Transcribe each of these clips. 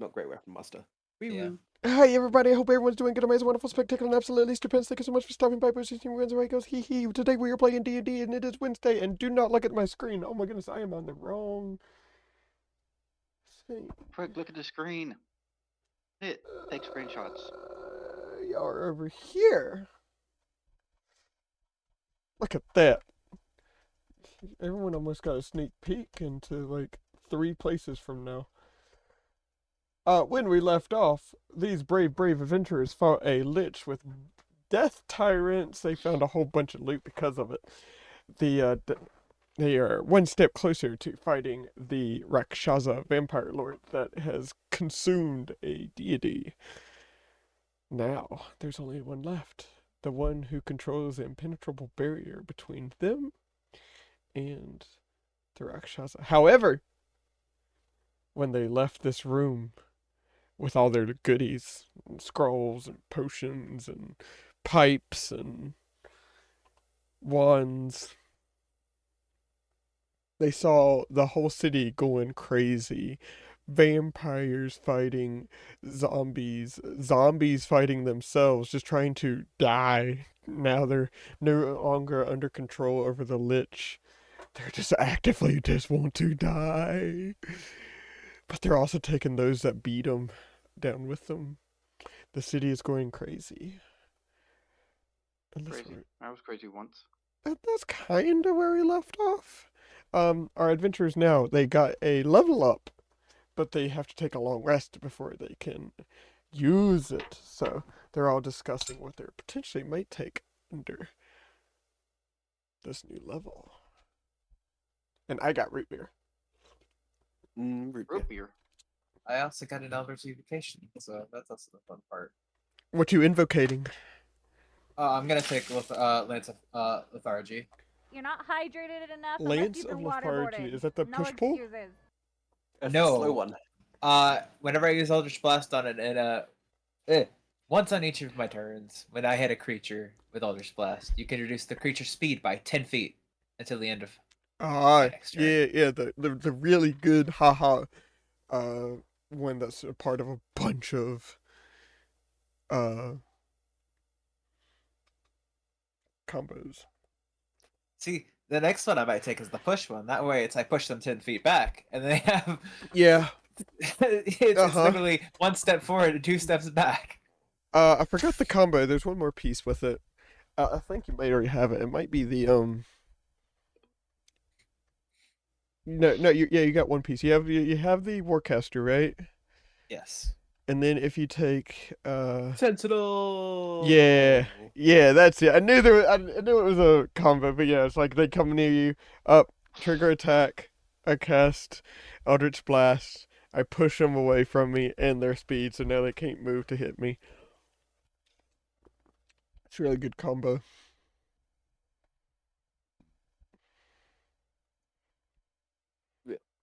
Not great weapon master. Wee Yeah. woo. Hi everybody, I hope everyone's doing good, amazing, wonderful, spectacular, and absolutely stupendous. Thank you so much for stopping by. Wednesday goes hee hee. Today we are playing D&D and it is Wednesday, and do not look at my screen. Oh my goodness, I am on the wrong thing. Quick, look at the screen. Take screenshots. Y'all are over here. Look at that. Everyone almost got a sneak peek into like 3 places from now. When we left off, these brave adventurers fought a lich with death tyrants. They found a whole bunch of loot because of it. They are one step closer to fighting the Rakshasa vampire lord that has consumed a deity. Now, there's only one left. The one who controls the impenetrable barrier between them and the Rakshasa. However, when they left this room with all their goodies, and scrolls and potions and pipes and wands, they saw the whole city going crazy. Vampires fighting zombies fighting themselves, just trying to die. Now they're no longer under control over the lich. They're just actively just want to die. But they're also taking those that beat them down with them. The city is going crazy. Crazy. I was crazy once. That's kind of where we left off. Our adventurers now, they got a level up, but they have to take a long rest before they can use it. So they're all discussing what they potentially might take under this new level. And I got root beer. Root beer. I also got an elder's evocation, so that's also the fun part. What you invocating? I'm gonna take Lance of Lethargy. You're not hydrated enough. Lance of Lethargy. Is that the push pull? Excuses. That's No. the slow one. Whenever I use Eldritch Blast on it, once on each of my turns, when I hit a creature with Eldritch Blast, you can reduce the creature's speed by 10 feet until the end of next turn. Yeah, the really good haha one that's a part of a bunch of combos. See, the next one I might take is the push one. That way, I push them 10 feet back, and they have it's literally 1 step forward and 2 steps back. I forgot the combo. There's one more piece with it. I think you might already have it. It might be the No, you got one piece. You have the Warcaster, right? Yes. And then if you take Sentinel. Yeah, that's it. I knew I knew it was a combo, but yeah, it's like they come near you, up, trigger attack, I cast Eldritch Blast, I push them away from me and their speed, so now they can't move to hit me. It's a really good combo.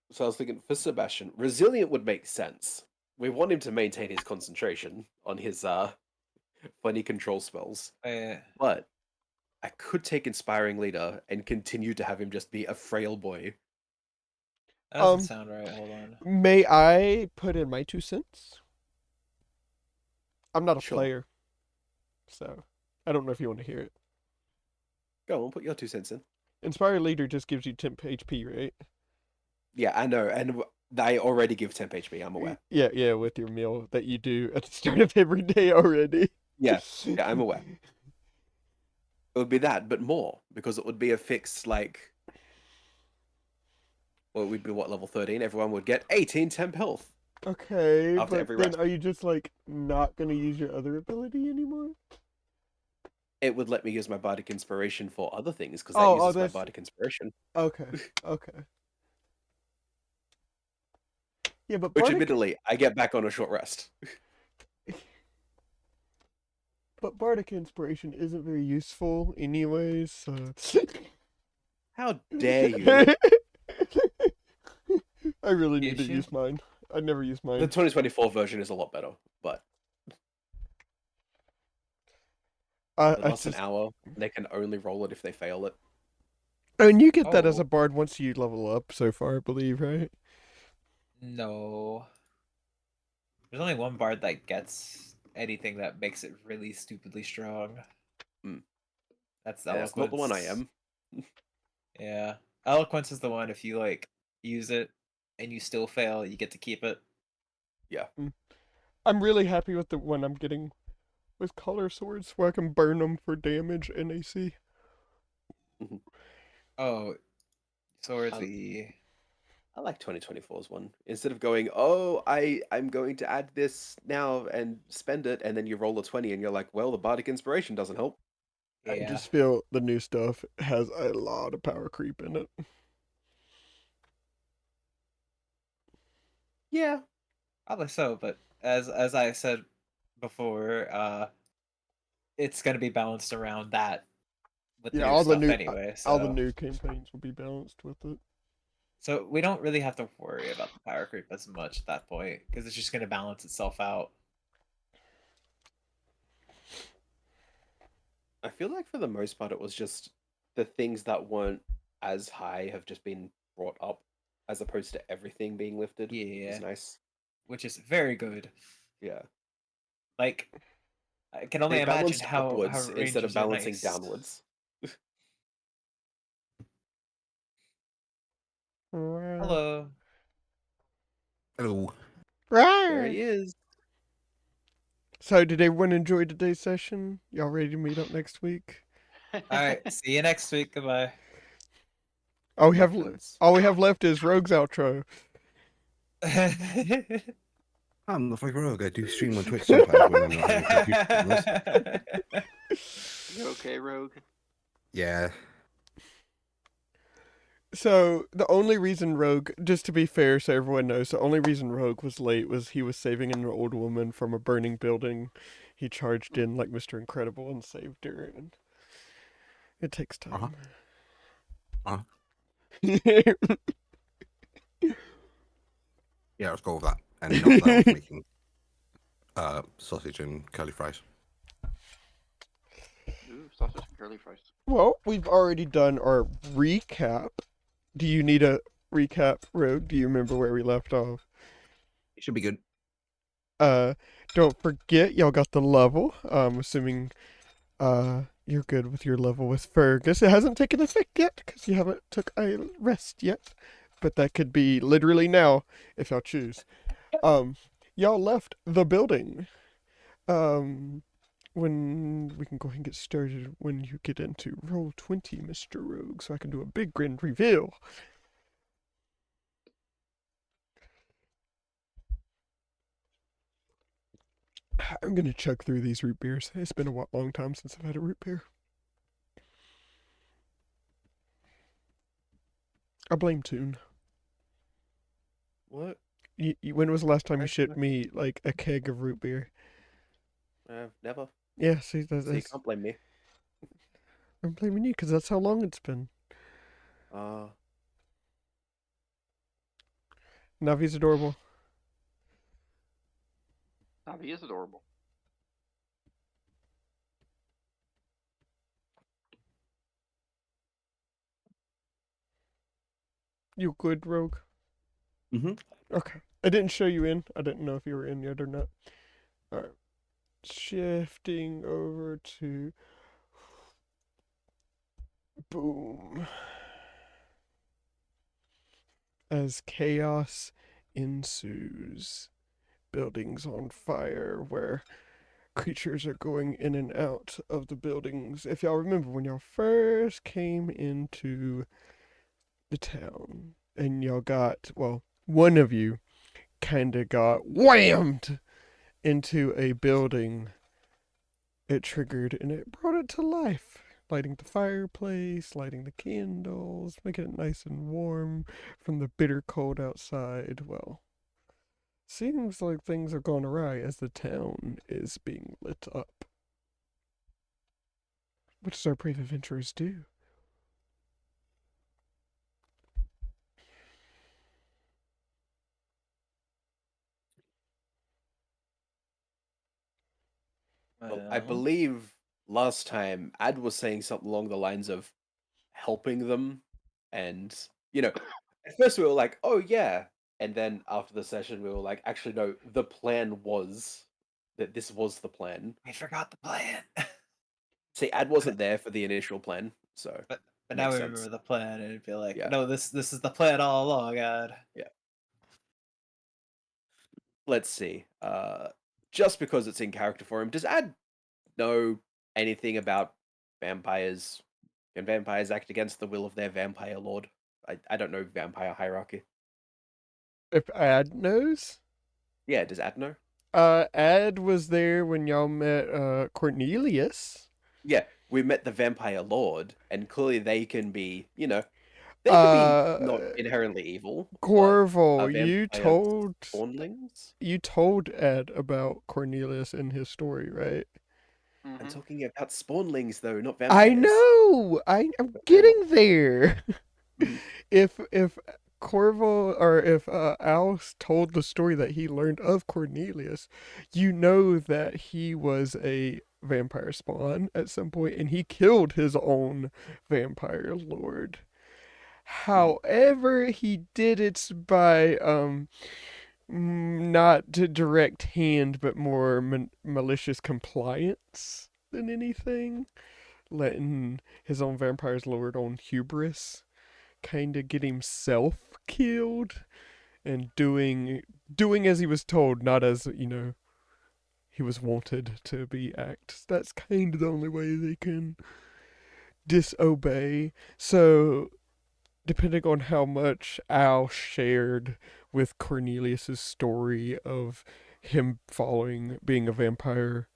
So I was thinking, for Sebastian, Resilient would make sense. We want him to maintain his concentration on his funny control spells. But I could take Inspiring Leader and continue to have him just be a frail boy. That doesn't sound right. Hold on. May I put in my 2 cents? I'm not a player, so I don't know if you want to hear it. Go on, put your 2 cents in. Inspire Leader just gives you 10 HP, right? Yeah, I know, and I already give temp HP, I'm aware. Yeah, with your meal that you do at the start of every day already. Yeah, I'm aware. It would be that, but more, because it would be a fixed, like... Well, it would be, what, level 13? Everyone would get 18 temp health. Okay, after but every then rest. are you just, like, not going to use your other ability anymore? It would let me use my Bardic Inspiration for other things, because that uses my Bardic Inspiration. Okay. Yeah, but Which, admittedly, I get back on a short rest. But Bardic Inspiration isn't very useful anyways, so... How dare you? I really need to use mine. I never use mine. The 2024 version is a lot better, but... It lasts an hour. They can only roll it if they fail it. And you get that as a bard once you level up so far, I believe, right? No. There's only one bard that gets anything that makes it really stupidly strong. Mm. That's Yeah, that's not the one I Eloquence. am. Yeah. Eloquence is the one if you like use it and you still fail, you get to keep it. Yeah. I'm really happy with the one I'm getting with color swords, where I can burn them for damage and AC. Oh, swords Um, the I like 2024's one. Instead of going, I'm going to add this now and spend it, and then you roll a 20 and you're like, well, the bardic inspiration doesn't help. I yeah. just feel the new stuff has a lot of power creep in it. Yeah. Probably so, but as I said before, it's gonna be balanced around that with the Yeah, new stuff anyway. all the So new campaigns will be balanced with it. we don't really have to worry about the power creep as much at that point because it's just gonna balance itself out. I feel like for the most part, it was just the things that weren't as high have just been brought up, as opposed to everything being lifted. Which Yeah, is nice. which is very good. Yeah. Like I can only They imagine balanced how upwards instead of rangers are balancing nice. downwards. Hello. Hello. There he is. So, did everyone enjoy today's session? Y'all ready to meet up next week? All right. See you next week. Goodbye. All we Reference. have left is Rogue's outro. I'm the Flag Rogue. I do stream on Twitch sometimes when I'm not having computer problems. You okay, Rogue? Yeah. So, the only reason Rogue, just to be fair so everyone knows, the only reason Rogue was late was he was saving an old woman from a burning building. He charged in like Mr. Incredible and saved her, and it takes time. Uh-huh. Yeah, let's go with that. And after that, I was making sausage and curly fries. Ooh, sausage and curly fries. Well, we've already done our recap. Do you need a recap, Rogue? Do you remember where we left off? It should be good. Don't forget, y'all got the level. Assuming you're good with your level with Fergus. It hasn't taken effect yet because you haven't took a rest yet, but that could be literally now if y'all choose. Y'all left the building. When we can go ahead and get started when you get into roll 20, Mr. Rogue, so I can do a big grand reveal. I'm gonna chug through these root beers. It's been a long time since I've had a root beer. I blame Toon. What? When was the last time you shipped me like a keg of root beer? Never. Yeah, see, So you can't blame me. I'm blaming you because that's how long it's been. Navi's adorable. Navi is adorable. You good, Rogue? Mm-hmm. Okay. I didn't show you in. I didn't know if you were in yet or not. Alright. Shifting over to... Boom. As chaos ensues. Buildings on fire where creatures are going in and out of the buildings. If y'all remember when y'all first came into the town and y'all got, well, one of you kinda got whammed into a building, it triggered and it brought it to life. Lighting the fireplace, lighting the candles, making it nice and warm from the bitter cold outside. Well, seems like things are going awry as the town is being lit up. What does our brave adventurers do? Well, I believe last time Ad was saying something along the lines of helping them, and at first we were like, "Oh yeah, And then after the session, we were like, actually, no, the plan was that this was the plan. I forgot the plan. See, Ad wasn't there for the initial plan, so But makes now we sense. remember the plan, and it'd be like, Yeah. no, this is the plan all along, God. Let's see. Just because it's in character for him, does Ad know anything about vampires? Can vampires act against the will of their vampire lord? I don't know vampire hierarchy. If Ad knows? Yeah, does Ad know? Ad was there when y'all met Cornelius. Yeah, we met the vampire lord, and clearly they can be, they can be not inherently evil. But Corvo, are vampires spawnlings? you told Ed about Cornelius in his story, right? I'm talking about spawnlings, though, not vampires. I know. I'm getting there. Mhm. If Corvo or if Al told the story that he learned of Cornelius, you know that he was a vampire spawn at some point, and he killed his own vampire lord. However, he did it by not to direct hand, but more malicious compliance than anything, letting his own vampire's lord on hubris kind of get himself killed and doing as he was told, not as he was wanted to be act. That's kind of the only way they can disobey. So depending on how much Al shared with Cornelius's story of him being a vampire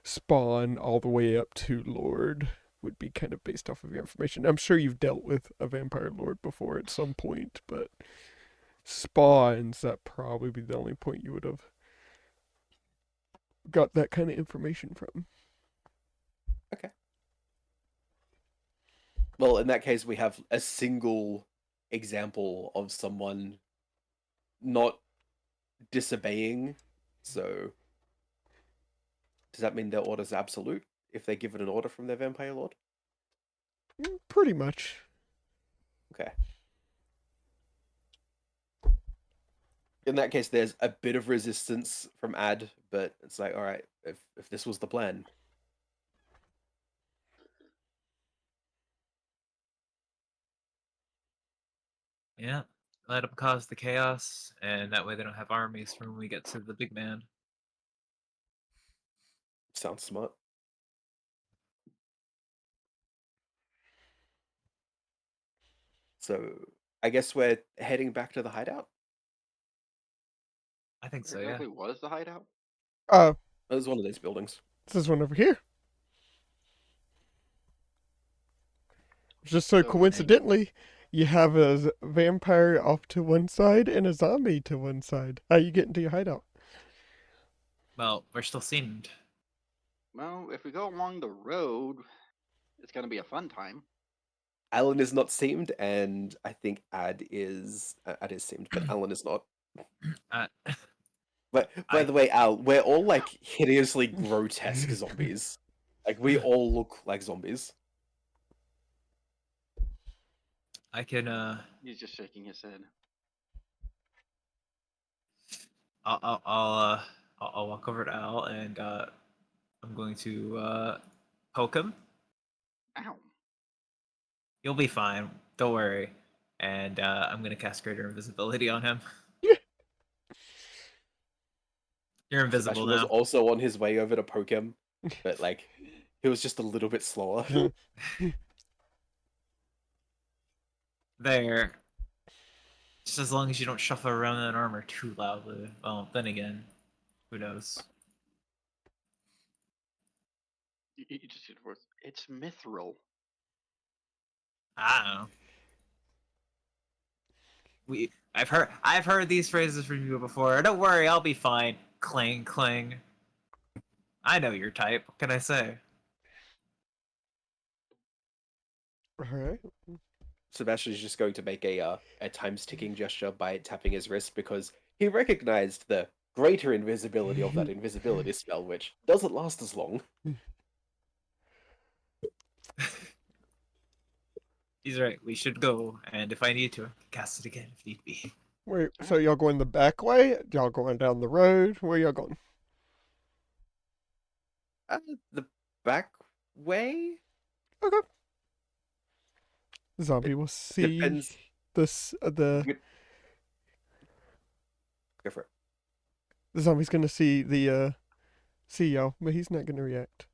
spawn all the way up to Lord, would be kind of based off of your information. I'm sure you've dealt with a vampire lord before at some point, but spawns, that probably be the only point you would have got that kind of information from. Okay. Well, in that case, we have a single example of someone not disobeying. So, does that mean their order's absolute if they're given an order from their vampire lord? Pretty much. Okay. In that case, there's a bit of resistance from Ad, but it's like, all right, if this was the plan. Yeah, let them cause the chaos, and that way they don't have armies for when we get to the big man. Sounds smart. So, I guess we're heading back to the hideout. I think so, Where yeah. exactly was the hideout? It was one of these buildings. This is one over here. Just so coincidentally, you have a vampire off to one side and a zombie to one side. How you get into your hideout? Well, we're still seamed. Well, if we go along the road, it's gonna be a fun time. Alan is not seamed, and I think Ad is seamed, but Alan is not. But by the way, Al, we're all like hideously grotesque zombies. Like we all look like zombies. I can He's just shaking his head. I'll walk over to Al and I'm going to poke him. Ow. You'll be fine. Don't worry. And I'm gonna cast greater invisibility on him. You're invisible Sebastian now. was also on his way over to poke him, but like he was just a little bit slower. There. Just as long as you don't shuffle around that armor too loudly. Well, then again, who knows? You just get worse. It's mithril. I don't know. I've heard these phrases from you before. Don't worry, I'll be fine. Clang clang. I know your type. What can I say? Alright. Sebastian is just going to make a times ticking gesture by tapping his wrist because he recognized the greater invisibility of that invisibility spell, which doesn't last as long. He's right. We should go, and if I need to, I can cast it again if need be. Wait, so y'all going the back way? Y'all going down the road? Where y'all going? The back way? Okay. The zombie will see Depends. the Go for it. zombie's gonna see y'all, but he's not gonna react.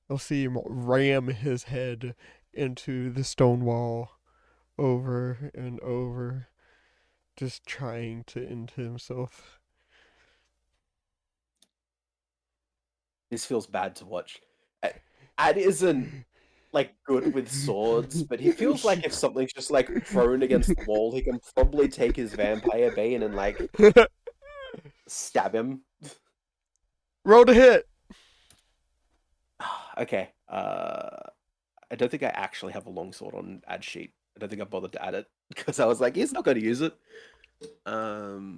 They'll see him ram his head into the stone wall over and over, just trying to end himself. This feels bad to watch. Ad isn't like good with swords, but he feels like if something's just like thrown against the wall, he can probably take his vampire bane and like stab him. Roll to hit. Okay. I don't think I actually have a longsword on ad sheet. I don't think I bothered to add it because I was like, he's not going to use it. I'll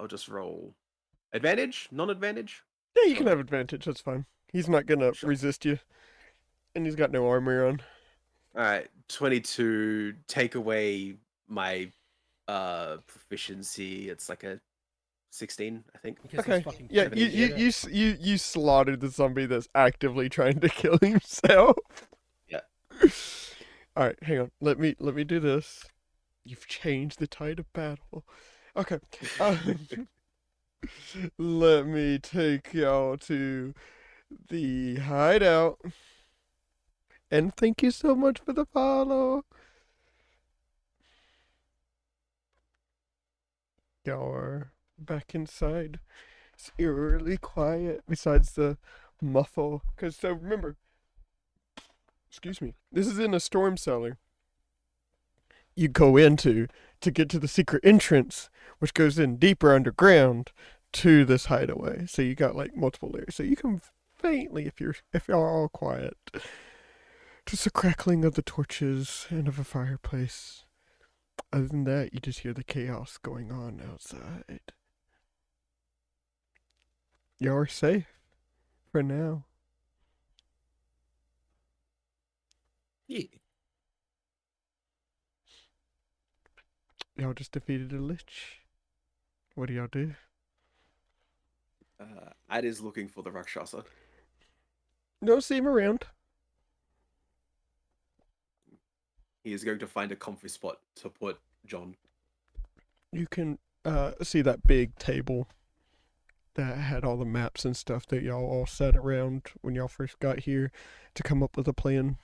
just roll advantage, non-advantage. Yeah, you can have advantage. That's fine. He's not gonna Sure. resist you, and he's got no armor on. All right, 22. Take away my proficiency. It's like a 16, I think. Because he's Okay. fucking Yeah, Kevin Eater. you slaughtered the zombie that's actively trying to kill himself. Yeah. All right, hang on. Let me do this. You've changed the tide of battle. Okay. Let me take y'all to the hideout. And thank you so much for the follow. Y'all are back inside. It's eerily quiet besides the muffle. So remember, excuse me, this is in a storm cellar you go into to get to the secret entrance, which goes in deeper underground to this hideaway. So you got like multiple layers. So you can faintly, if you're all quiet, just the crackling of the torches and of a fireplace. Other than that, you just hear the chaos going on outside. Y'all are safe for now. Yeah. Y'all just defeated a lich. What do y'all do? Ad is looking for the Rakshasa. Don't see him around. He is going to find a comfy spot to put John. You can see that big table that had all the maps and stuff that y'all all sat around when y'all first got here to come up with a plan.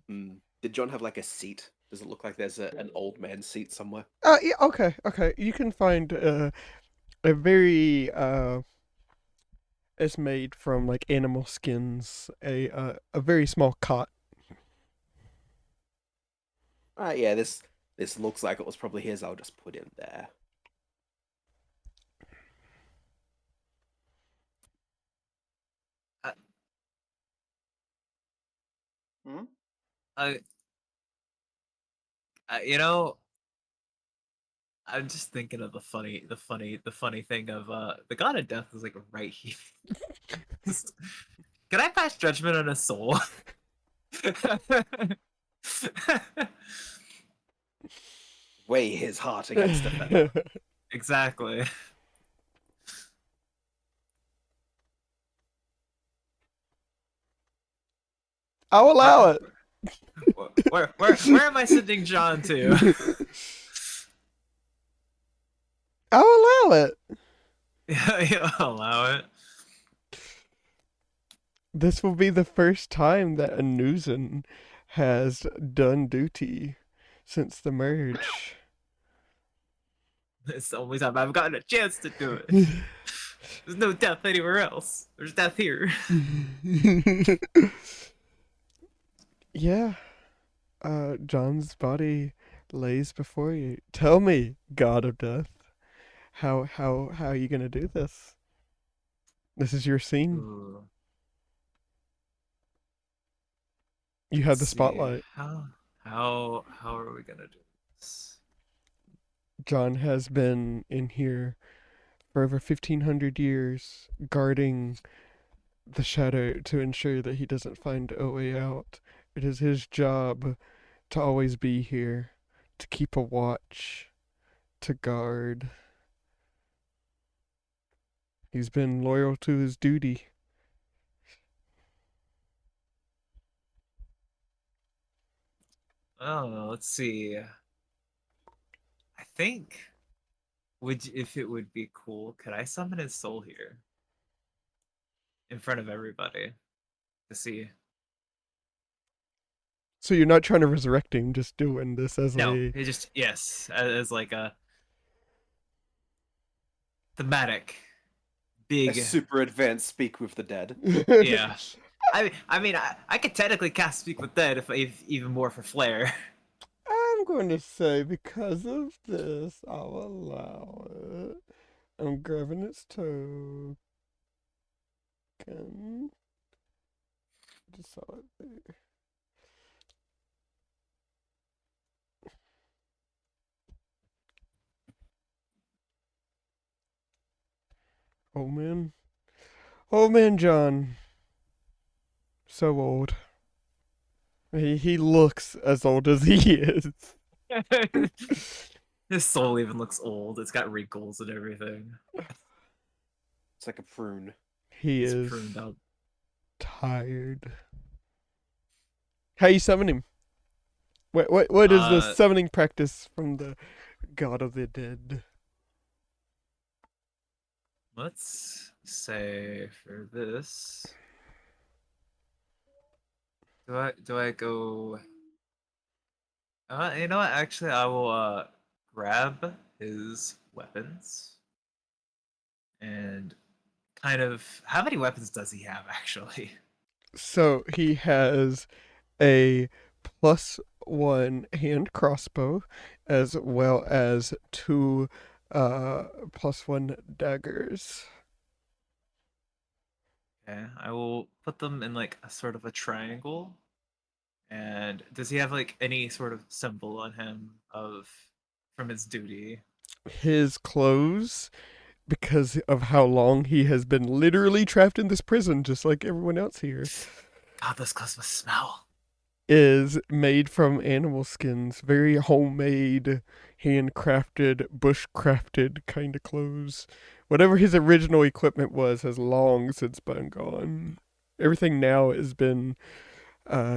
Did John have like a seat? Does it look like there's an old man seat somewhere? Yeah, okay. You can find a very it's made from like animal skins, a very small cot. Alright, yeah, this looks like it was probably his. I'll just put him there. You know, I'm just thinking of the funny thing of the god of death is like right here. Can I pass judgment on a soul? Weigh his heart against the feather. Exactly. I'll allow it. Where am I sending John to? I'll allow it. Yeah, allow it. This will be the first time that Anuzen has done duty since the merge. It's the only time I've gotten a chance to do it. There's no death anywhere else. There's death here. Yeah. John's body lays before you. Tell me, God of Death, how are you gonna do this? This is your scene. Ooh. You have the Let's see. spotlight. How are we gonna do this? John has been in here for over 1,500 years, guarding the shadow to ensure that he doesn't find a way out. It is his job to always be here, to keep a watch, to guard. He's been loyal to his duty. I don't know. Let's see. I think if it would be cool, could I summon his soul here in front of everybody to see? So you're not trying to resurrect him, just doing this as No, a... it just as like a thematic, A big. super advanced speak with the dead. Yeah. I mean, I could technically cast Speak with Dead if even more for flair. I'm going to say because of this, I'll allow it. I'm grabbing its token. Just saw it there. Oh man. Oh man, John. So old. He looks as old as he is. His soul even looks old. It's got wrinkles and everything. It's like a prune. He It's is pruned out. tired. How you summon him? What is the summoning practice from the God of the Dead? Let's say for this. Do I go? You know what? Actually, I will grab his weapons and kind of. How many weapons does he have actually? So he has a +1 hand crossbow, as well as 2 +1 daggers. Okay, I will put them in like a sort of a triangle. And does he have like any sort of symbol on him from his duty? His clothes, because of how long he has been literally trapped in this prison, just like everyone else here, God, those clothes must smell. is made from animal skins. Very homemade, handcrafted, bushcrafted kind of clothes. Whatever his original equipment was has long since been gone. Everything now has been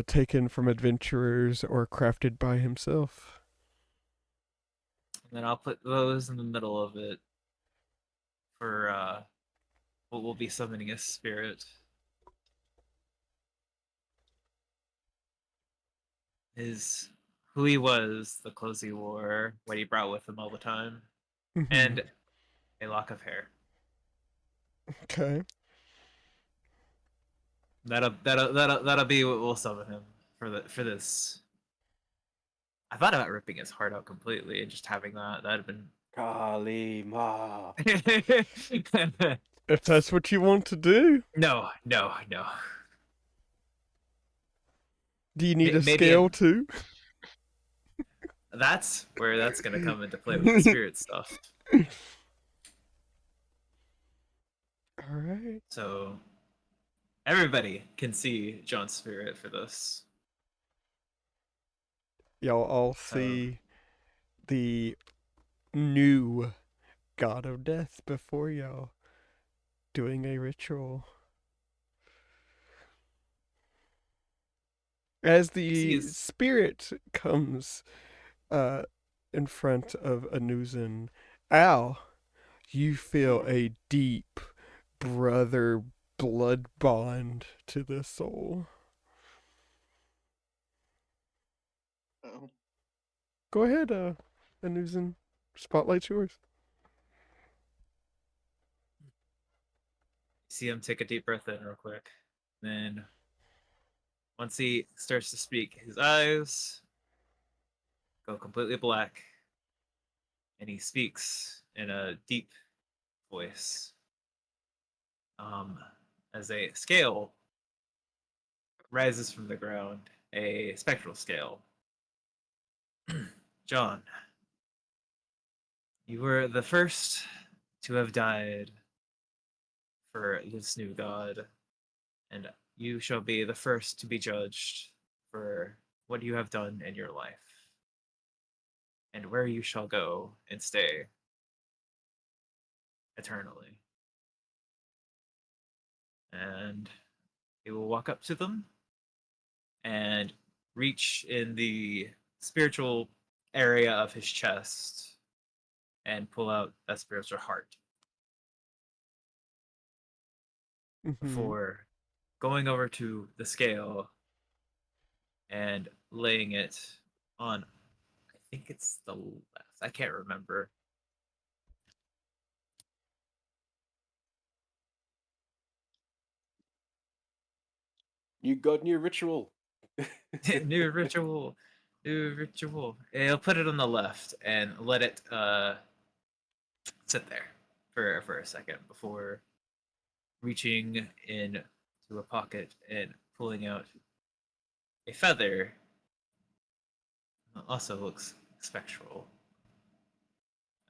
taken from adventurers or crafted by himself. And then I'll put those in the middle of it for what will be summoning a spirit. Is who he was, the clothes he wore, what he brought with him all the time, and a lock of hair. Okay. That'll be what we'll summon him for this. I thought about ripping his heart out completely and just having that'd have been. Kalima. If that's what you want to do. No. Do you need a Maybe scale too? That's where that's gonna come into play with the spirit stuff. Alright. So everybody can see John's spirit for this. Y'all all see the new God of Death before y'all doing a ritual. As the spirit comes in front of Anuzen, Al, you feel a deep brother blood bond to the soul. Oh. Go ahead, Anuzen. Spotlight's yours. See him take a deep breath in real quick. Then once he starts to speak, his eyes go completely black. And he speaks in a deep voice. As a scale rises from the ground, a spectral scale. John, you were the first to have died for this new god, and you shall be the first to be judged for what you have done in your life. and where you shall go and stay eternally. And he will walk up to them and reach in the spiritual area of his chest and pull out that spiritual heart before going over to the scale and laying it on, I think it's the left. I can't remember. You got new ritual. New ritual. New ritual. He'll put it on the left and let it sit there for a second before reaching in to a pocket and pulling out a feather. Also looks spectral.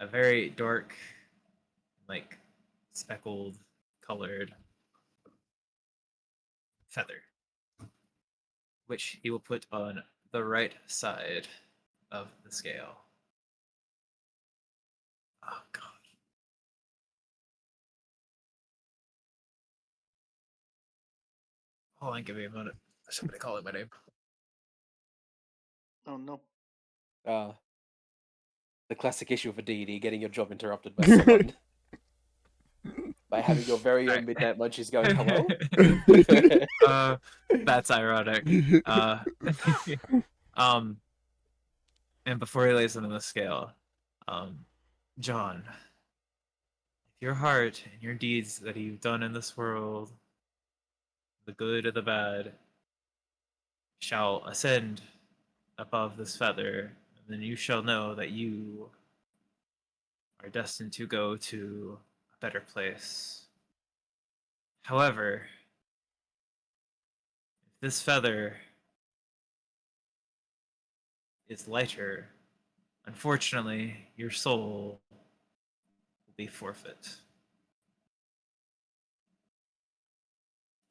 A very dark, like speckled colored feather, which he will put on the right side of the scale. Oh god. Hold on, give me a minute. There's somebody calling my name. Oh no. The classic issue of a D&D, getting your job interrupted by someone. By having your very own Midnight Munchies going, hello? That's ironic. And before he lays it on the scale, John, if your heart and your deeds that you've done in this world, the good or the bad, shall ascend above this feather, then you shall know that you are destined to go to a better place. However, if this feather is lighter, unfortunately, your soul will be forfeit.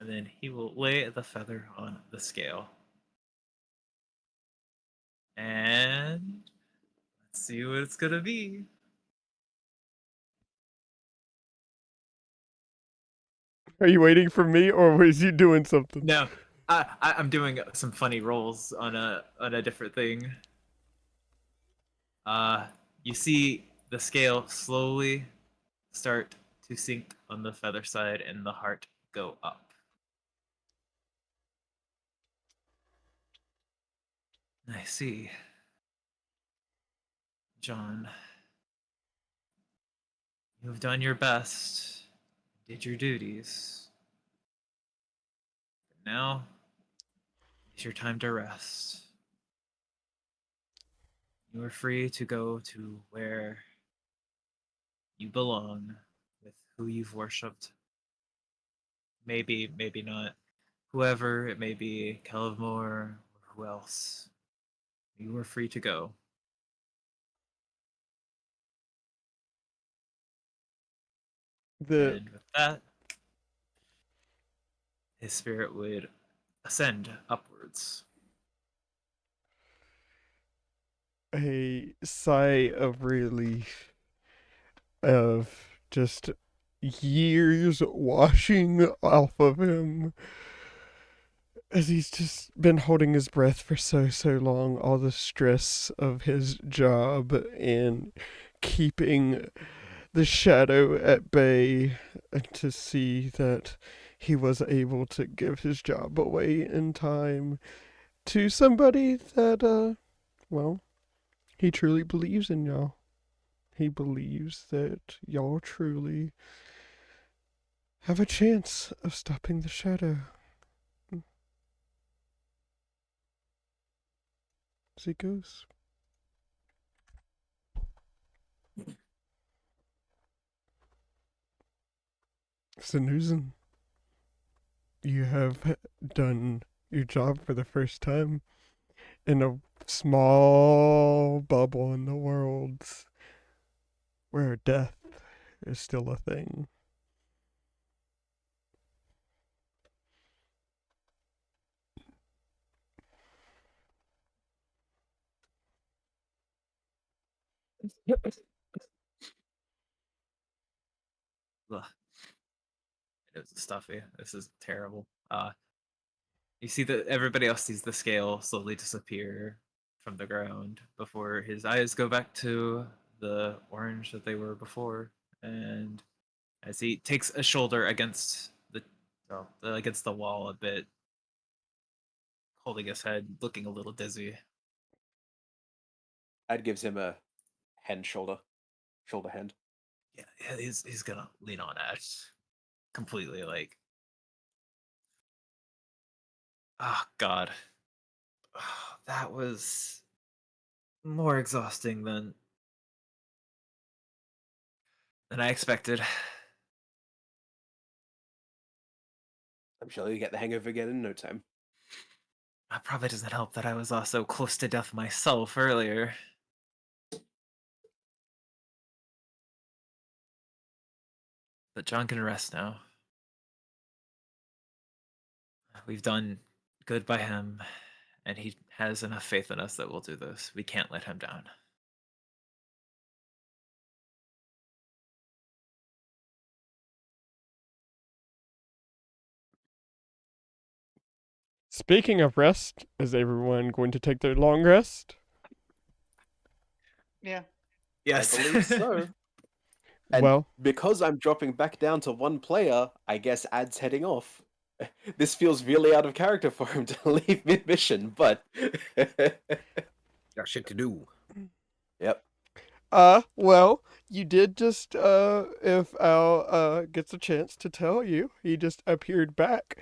And then he will lay the feather on the scale. And let's see what it's gonna be. Are you waiting for me, or was you doing something? No, I'm doing some funny rolls on a different thing. You see the scale slowly start to sink on the feather side, and the heart go up. I see. John, you have done your best, did your duties. But now is your time to rest. You are free to go to where you belong with who you've worshipped. Maybe, maybe not. Whoever it may be, Kelvmore or who else. You are free to go. And with that, his spirit would ascend upwards. A sigh of relief of just years washing off of him as he's just been holding his breath for so long, all the stress of his job and keeping the shadow at bay, and to see that he was able to give his job away in time to somebody that well, he truly believes in y'all. He believes that y'all truly have a chance of stopping the shadow. As he goes. Susan, you have done your job for the first time in a small bubble in the world where death is still a thing. Ugh, it was stuffy. This is terrible. You see that everybody else sees the scale slowly disappear from the ground before his eyes go back to the orange that they were before, and as he takes a shoulder against against the wall a bit, holding his head, looking a little dizzy. Ad gives him a shoulder hand. Yeah, he's gonna lean on Ash completely, like, oh God, that was more exhausting than I expected. I'm sure you get the hang of it again in no time. It probably doesn't help that I was also close to death myself earlier. But John can rest now. We've done good by him, and he has enough faith in us that we'll do this. We can't let him down. Speaking of rest, is everyone going to take their long rest? Yeah. Yes. I believe so. And Well, because I'm dropping back down to one player, I guess Ad's heading off. This feels really out of character for him to leave mid-mission, but Got shit to do. yep. well, you did just, if Al, gets a chance to tell you, he just appeared back.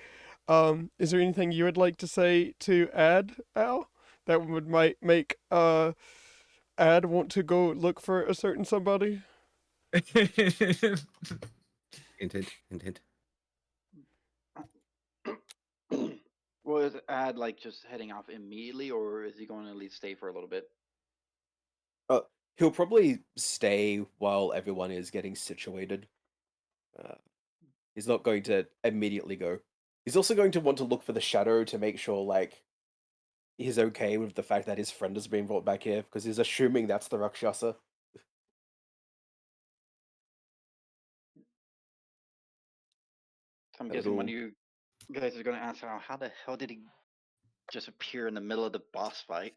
Is there anything you would like to say to Ad, Al, that might make, Ad want to go look for a certain somebody? Hint, hint, hint, hint. Well, is Ad like just heading off immediately, or is he going to at least stay for a little bit? He'll probably stay while everyone is getting situated. He's not going to immediately go. He's also going to want to look for the shadow to make sure, like, he's okay with the fact that his friend is being brought back here, because he's assuming that's the Rakshasa. So I'm A guessing one little- of you guys are going to ask how the hell did he just appear in the middle of the boss fight?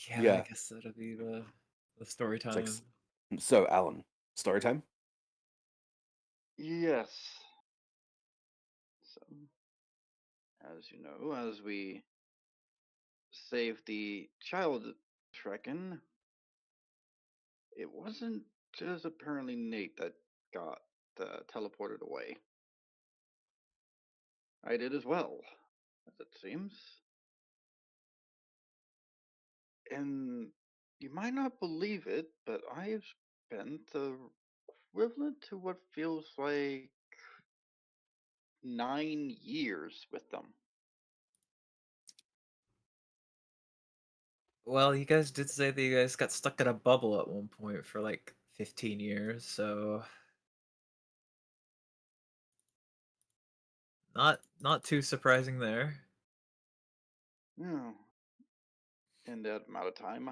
Yeah, Yeah. I guess that'll be the story It's like, time. so, Alan, story time? Yes. So, as you know, as we saved the child Shrekken, it wasn't just apparently Nate that got teleported away. I did as well, as it seems. And you might not believe it, but I've spent the equivalent to what feels like 9 years with them. Well, you guys did say that you guys got stuck in a bubble at one point for like 15 years, so not too surprising there. Yeah. In that amount of time,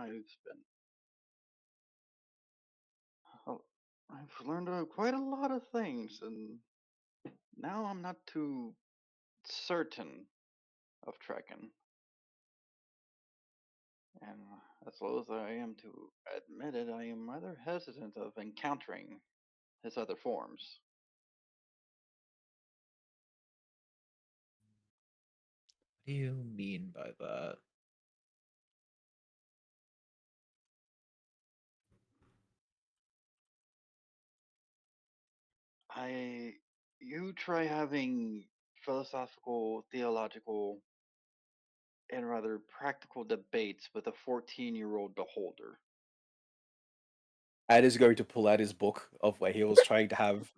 oh, I've learned quite a lot of things, and now I'm not too certain of Trekken. And as low as I am to admit it, I am rather hesitant of encountering his other forms. What do you mean by that? You try having philosophical, theological, and rather practical debates with a 14-year-old beholder. Ad is going to pull out his book of where he was trying to have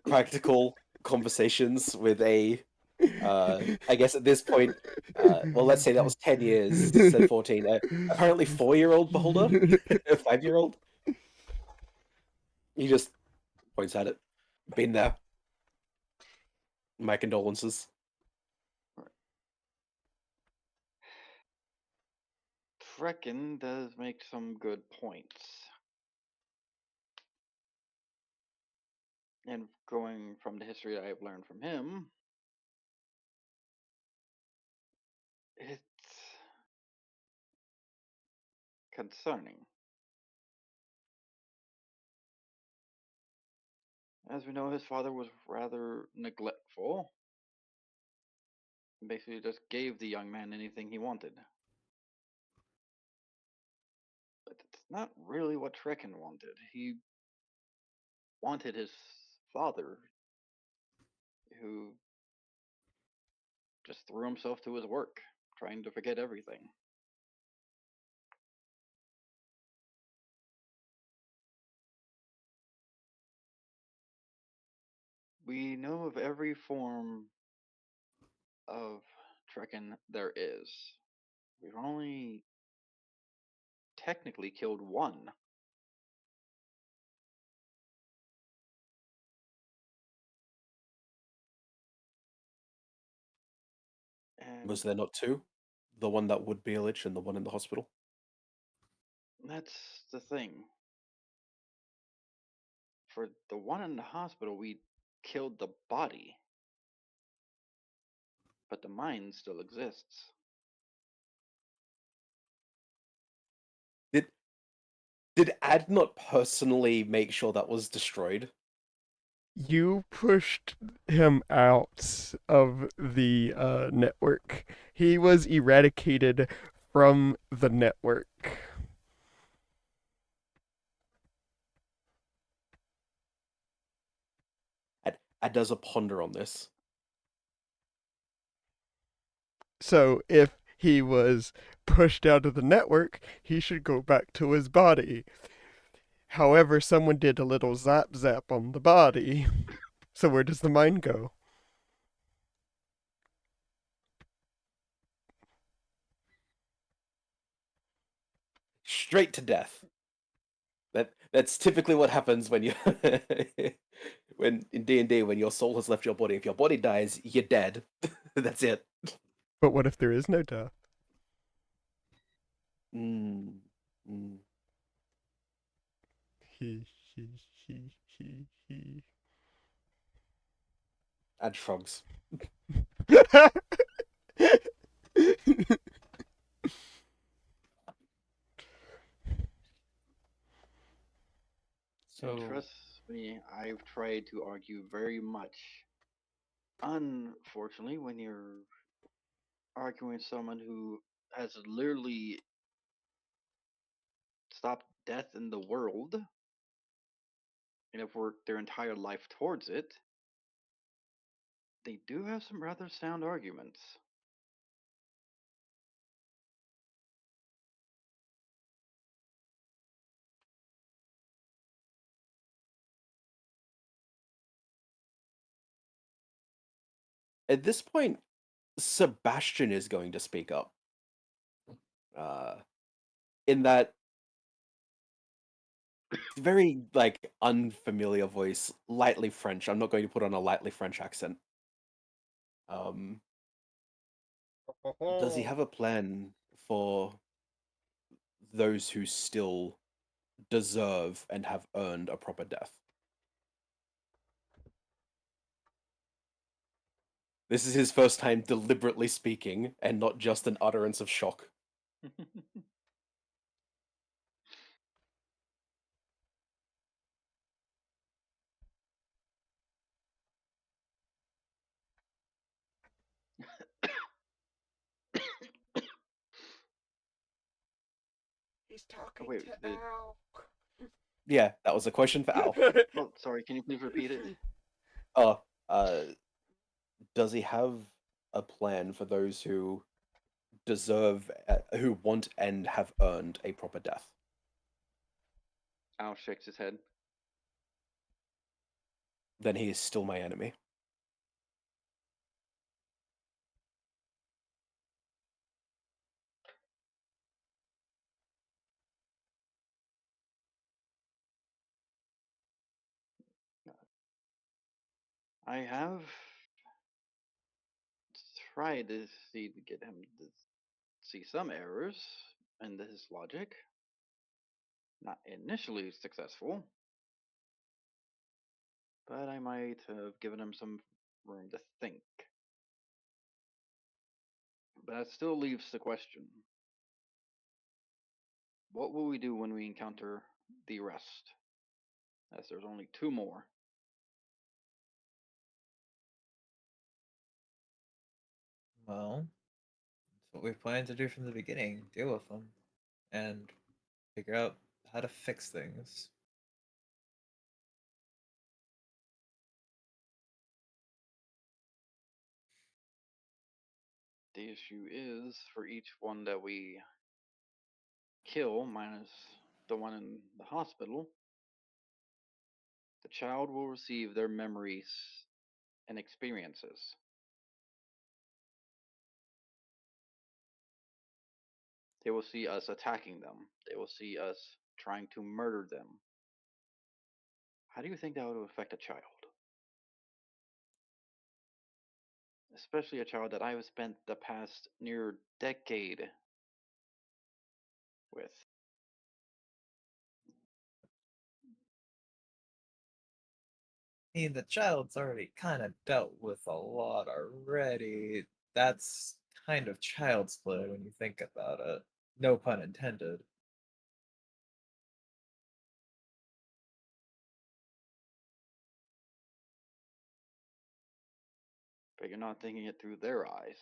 practical conversations with a, I guess at this point, well, let's say that was 10 years, said 14, apparently 4-year-old beholder, a 5-year-old. He just points at it. Been there. My condolences. Frecken does make some good points. And going from the history I've learned from him, it's concerning. As we know, his father was rather neglectful and basically just gave the young man anything he wanted. But it's not really what Trekken wanted. He wanted his father, who just threw himself to his work, trying to forget everything. We know of every form of Trekken there is. We've only technically killed one. And Was there not two? The one that would be a lich and the one in the hospital? that's the thing. For the one in the hospital, we killed the body, but the mind still exists. Did Ad not personally make sure that was destroyed? You pushed him out of the network. He was eradicated from the network. Ad does a ponder on this. So if he was pushed out of the network, he should go back to his body. However, someone did a little zap zap on the body. So where does the mind go? Straight to death. That's typically what happens when you when in D&D when your soul has left your body. If your body dies, you're dead. That's it. But what if there is no death? Mm, mm. He, he. Ad shrugs. And So trust me, I've tried to argue very much. Unfortunately, when you're arguing with someone who has literally stopped death in the world and have worked their entire life towards it, they do have some rather sound arguments. At this point, Sebastian is going to speak up. In that very like unfamiliar voice, lightly French. I'm not going to put on a lightly French accent. Does he have a plan for those who still deserve and have earned a proper death? This is his first time deliberately speaking and not just an utterance of shock. He's talking Wait, to Al. Yeah, that was a question for Al. oh, sorry, can you please repeat it? uh, does he have a plan for those who deserve, who want and have earned a proper death? Al shakes his head. Then he is still my enemy. I have tried to see to get him to see some errors in his logic. Not initially successful. but I might have given him some room to think. But that still leaves the question, what will we do when we encounter the rest? As there's only 2 more. Well, that's what we planned to do from the beginning. Deal with them. And figure out how to fix things. The issue is, for each one that we kill, minus the one in the hospital, the child will receive their memories and experiences. They will see us attacking them. They will see us trying to murder them. How do you think that would affect a child? Especially a child that I have spent the past near decade with. I mean, the child's already kind of dealt with a lot already. That's kind of child's play when you think about it. No pun intended. But you're not thinking it through their eyes.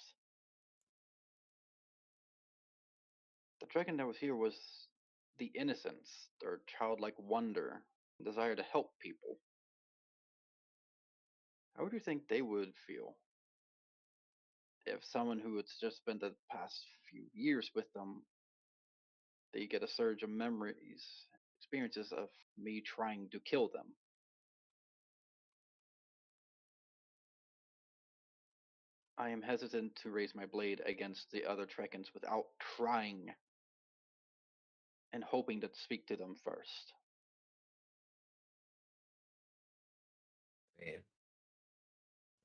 The dragon that was here was the innocence, their childlike wonder, desire to help people. How would you think they would feel if someone who had just spent the past few years with them, they get a surge of memories, experiences of me trying to kill them? I am hesitant to raise my blade against the other Trekans without trying and hoping to speak to them first. I mean,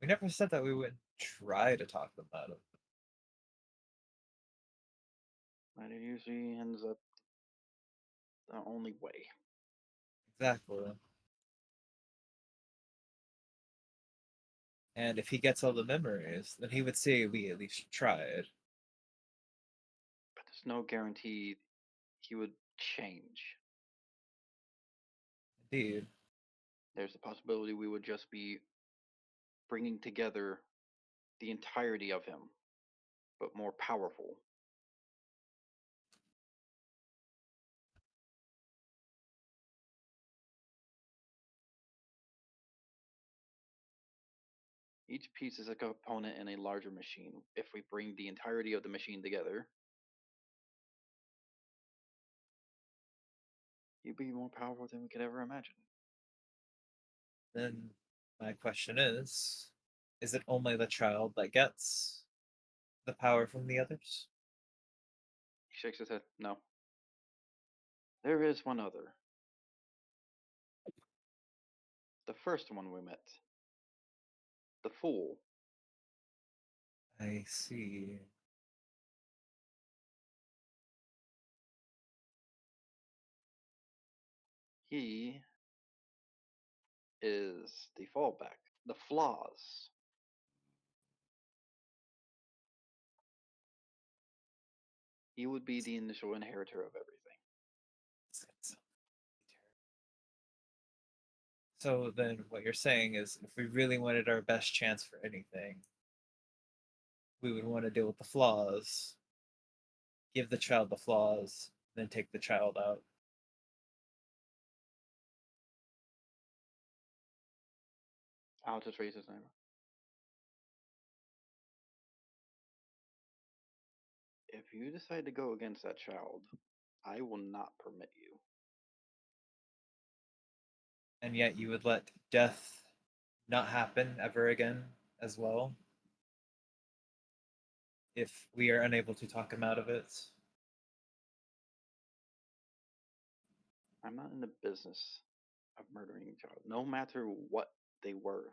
we never said that we would try to talk them out of it. But it usually ends up the only way. Exactly. And if he gets all the memories, then he would say we at least tried. But there's no guarantee he would change. Indeed. There's a possibility we would just be bringing together the entirety of him, but more powerful. Each piece is a component in a larger machine. If we bring the entirety of the machine together, he'd be more powerful than we could ever imagine. Then my question is it only the child that gets the power from the others? He shakes his head. No. There is one other. The first one we met. The fool. I see. He is the fallback. The flaws. He would be the initial inheritor of everything. So then what you're saying is if we really wanted our best chance for anything, we would want to deal with the flaws, give the child the flaws, then take the child out. I'll just raise his name. If you decide to go against that child, I will not permit you. And yet you would let death not happen ever again as well if we are unable to talk him out of it. I'm not in the business of murdering a child, no matter what they were.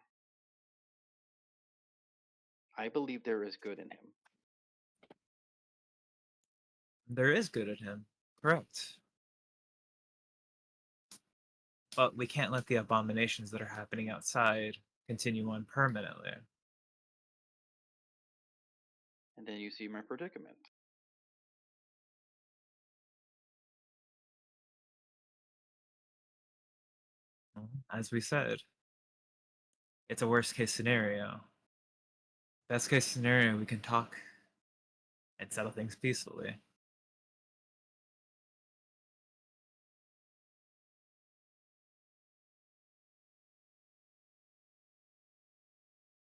I believe there is good in him. There is good in him. Correct. But we can't let the abominations that are happening outside continue on permanently. And then you see my predicament. As we said, it's a worst case scenario. Best case scenario, we can talk and settle things peacefully.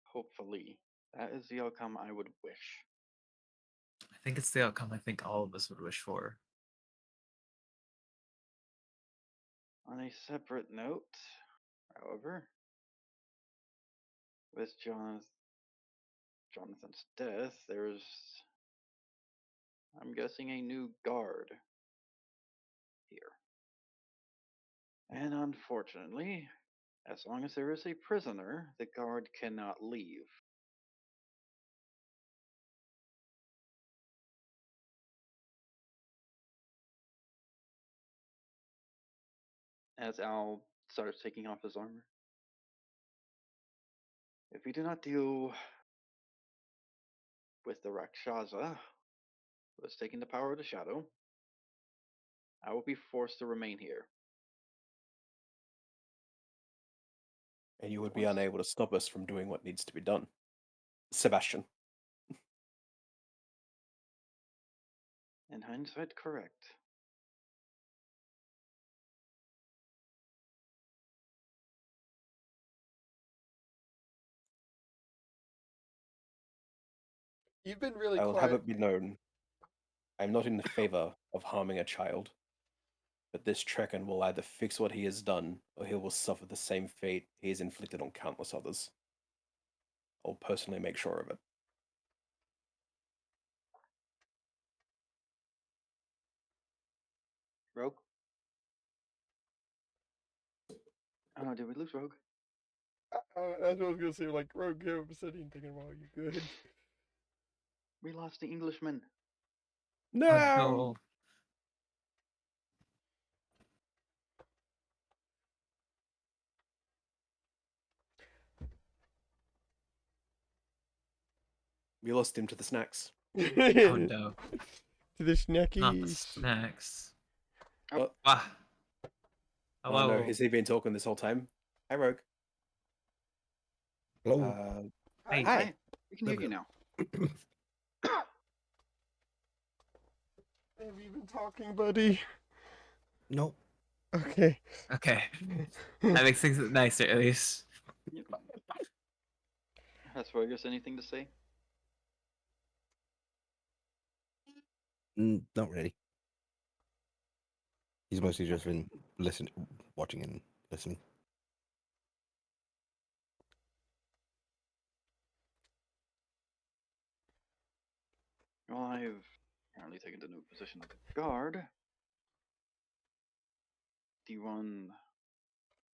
Hopefully. That is the outcome I would wish. I think it's the outcome I think all of us would wish for. On a separate note, however, with Jonathan's death, there's, I'm guessing, a new guard here. And unfortunately, as long as there is a prisoner, the guard cannot leave. As Al starts taking off his armor. If we do not deal with the Rakshasa who has taken the power of the shadow, I will be forced to remain here. And you would be Once- unable to stop us from doing what needs to be done. Sebastian. In hindsight, correct. You've been really I will have quiet. it be known, I'm not in favor of harming a child, but this Trekken will either fix what he has done, or he will suffer the same fate he has inflicted on countless others. I'll personally make sure of it. Rogue? Oh, did we lose Rogue? That's what I was gonna say. Like, Rogue, I'm sitting thinking, "Well, you good?" We lost the Englishman. No! No. We lost him to the snacks. Oh no. To the snackies. Not the snacks. Oh, Ah. oh Hello. no, has he been talking this whole time? Hi, Rogue. Hello. Hey. Hi. We can hear you now. Have you been talking, buddy? No. Okay. Okay. That makes things nicer, at least. Has Fergus anything to say? Not really. He's mostly just been listening, watching and listening. Well, I've apparently taken the new position of the guard. The one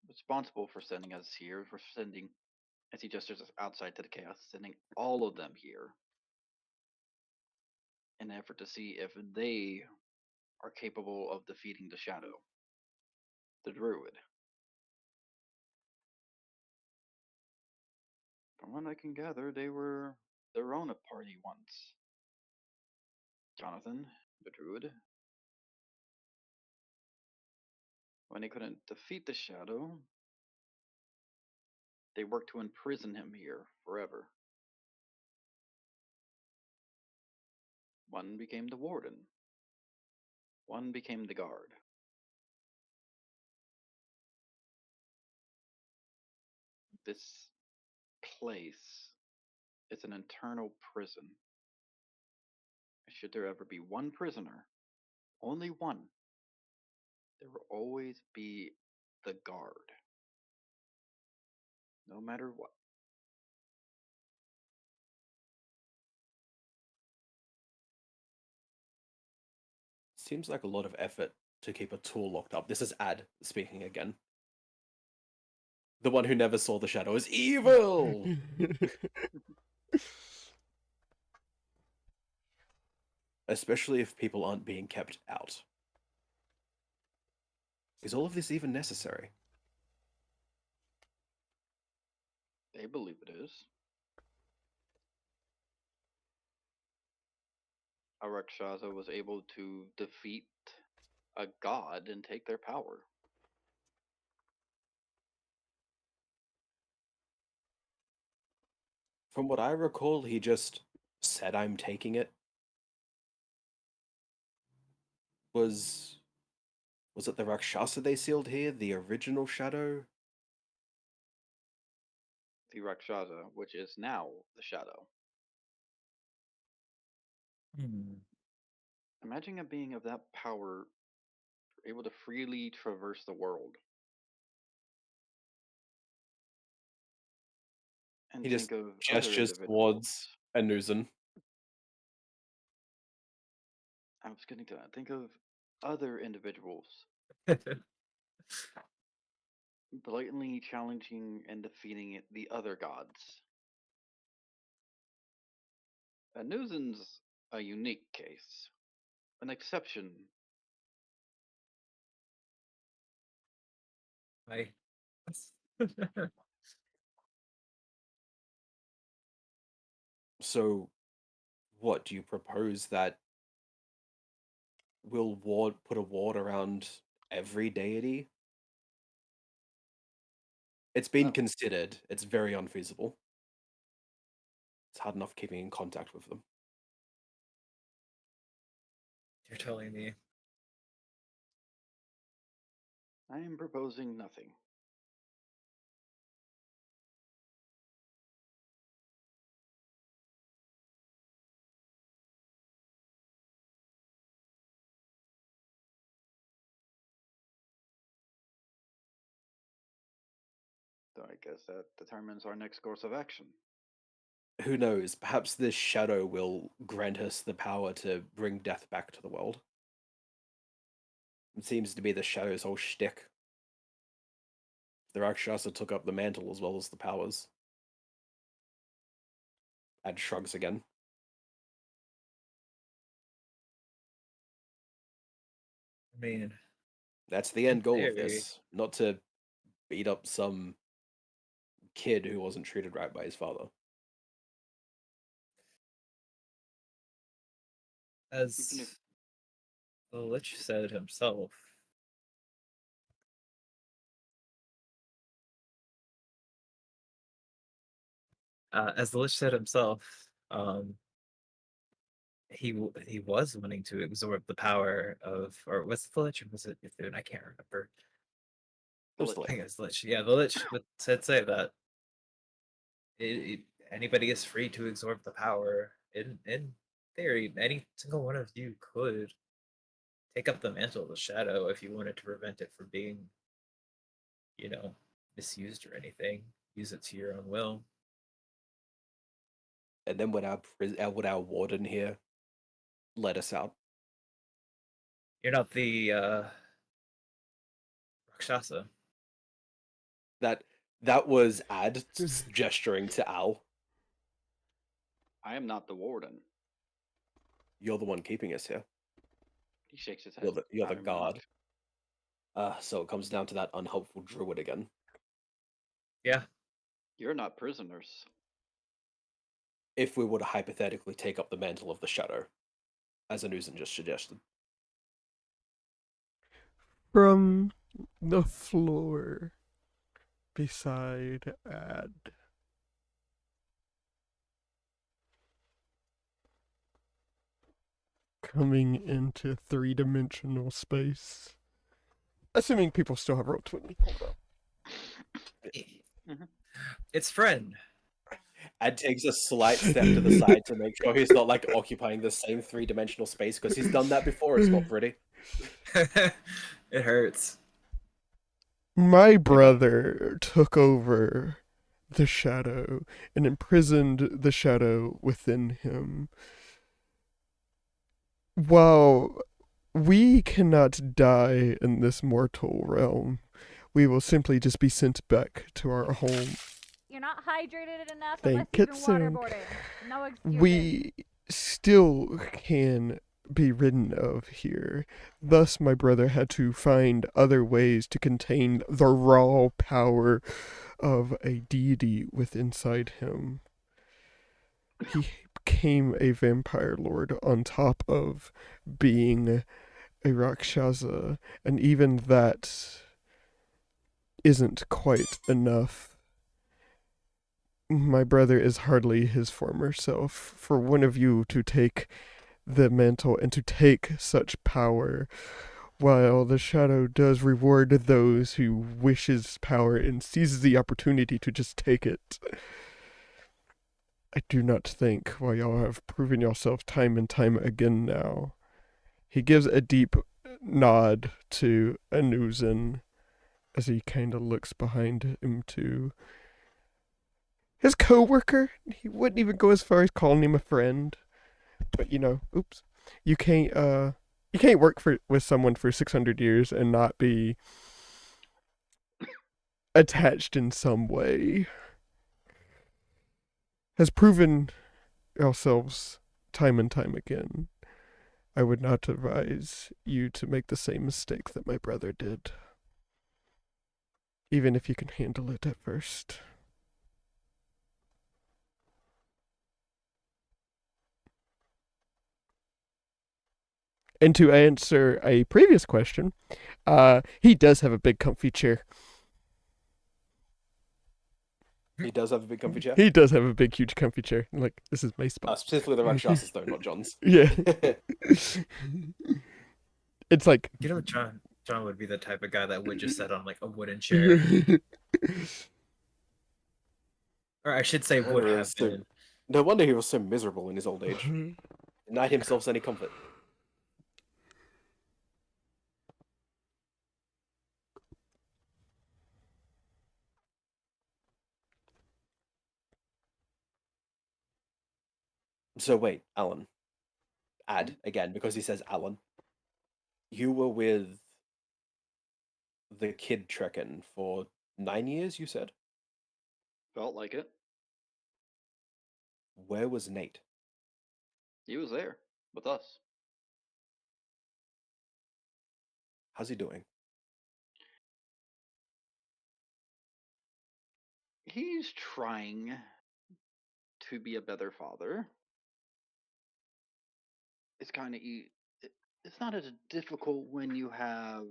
responsible for sending us here, for sending, as he gestures us outside to the chaos, sending all of them here in an effort to see if they are capable of defeating the shadow, the druid. From what I can gather, they were their own party once. Jonathan, the druid, when they couldn't defeat the shadow, they worked to imprison him here forever. One became the warden. One became the guard. This place is an internal prison. Should there ever be one prisoner, only one, there will always be the guard. No matter what. Seems like a lot of effort to keep a tool locked up. This is Ad speaking again. The one who never saw the shadow is evil! Especially if people aren't being kept out. Is all of this even necessary? They believe it is. A Rakshasa was able to defeat a god and take their power. From what I recall, he just said, "I'm taking it." Was it the Rakshasa they sealed here? The original shadow? The Rakshasa, which is now the shadow. Imagine a being of that power able to freely traverse the world. And He just think of other gestures individuals. towards Anuzen. I was getting to that. Think of other individuals blatantly challenging and defeating the other gods. Anuzen's a unique case, an exception. I. So, what do you propose that we'll put a ward around every deity? It's been considered. It's very unfeasible. It's hard enough keeping in contact with them. You're telling me. I am proposing nothing. So I guess that determines our next course of action. Who knows? Perhaps this shadow will grant us the power to bring death back to the world. It seems to be the shadow's whole shtick. The Rakshasa took up the mantle as well as the powers. And shrugs again. I mean, that's the end goal of theory. this. Not to beat up some kid who wasn't treated right by his father. As the Lich said himself, he was wanting to absorb the power of, or was it the Lich or was it Bethune? I can't remember. It was I think it was the Lich. Yeah, the Lich said say that anybody is free to absorb the power. In theory, any single one of you could take up the mantle of the shadow if you wanted to prevent it from being, misused or anything. Use it to your own will. And then would our warden here let us out? You're not the Rakshasa. That was Ad gesturing to Al. I am not the warden. You're the one keeping us here. He shakes his head. You're the guard. So it comes down to that unhelpful druid again. Yeah. You're not prisoners. If we were to hypothetically take up the mantle of the shadow, as Anuzen just suggested. From the floor beside Ad, coming into three-dimensional space. Assuming people still have Roll20 pulled up. It's friend. Ad takes a slight step to the side to make sure he's not like occupying the same three-dimensional space because he's done that before. It's not pretty. It hurts. My brother took over the shadow and imprisoned the shadow within him. While we cannot die in this mortal realm, we will simply just be sent back to our home. You're not hydrated enough Thank unless you've been Kitsune. waterboarding. No excuses. We still can be ridden of here. Thus, my brother had to find other ways to contain the raw power of a deity with inside him. He became a vampire lord on top of being a Rakshasa, and even that isn't quite enough. My brother is hardly his former self. For one of you to take the mantle and to take such power, while the shadow does reward those who wishes power and seizes the opportunity to just take it, I do not think, while y'all have proven yourself time and time again now. He gives a deep nod to Anuzen as he kind of looks behind him to his co-worker. He wouldn't even go as far as calling him a friend, but oops, you can't work with someone for 600 years and not be attached in some way. Has proven ourselves time and time again. I would not advise you to make the same mistake that my brother did, even if you can handle it at first. And to answer a previous question, he does have a big comfy chair. He does have a big comfy chair. He does have a big, huge comfy chair. Like, this is my spot. Specifically the Rakshasas, though, not John's. Yeah. It's like... John would be the type of guy that would just sit on, like, a wooden chair. Or I should say would have been. No wonder he was so miserable in his old age. Denied himself any comfort. So wait, Alan. Add again, because he says Alan. You were with the kid Trekken for 9 years, you said? Felt like it. Where was Nate? He was there with us. How's he doing? He's trying to be a better father. It's kind of it's not as difficult when you have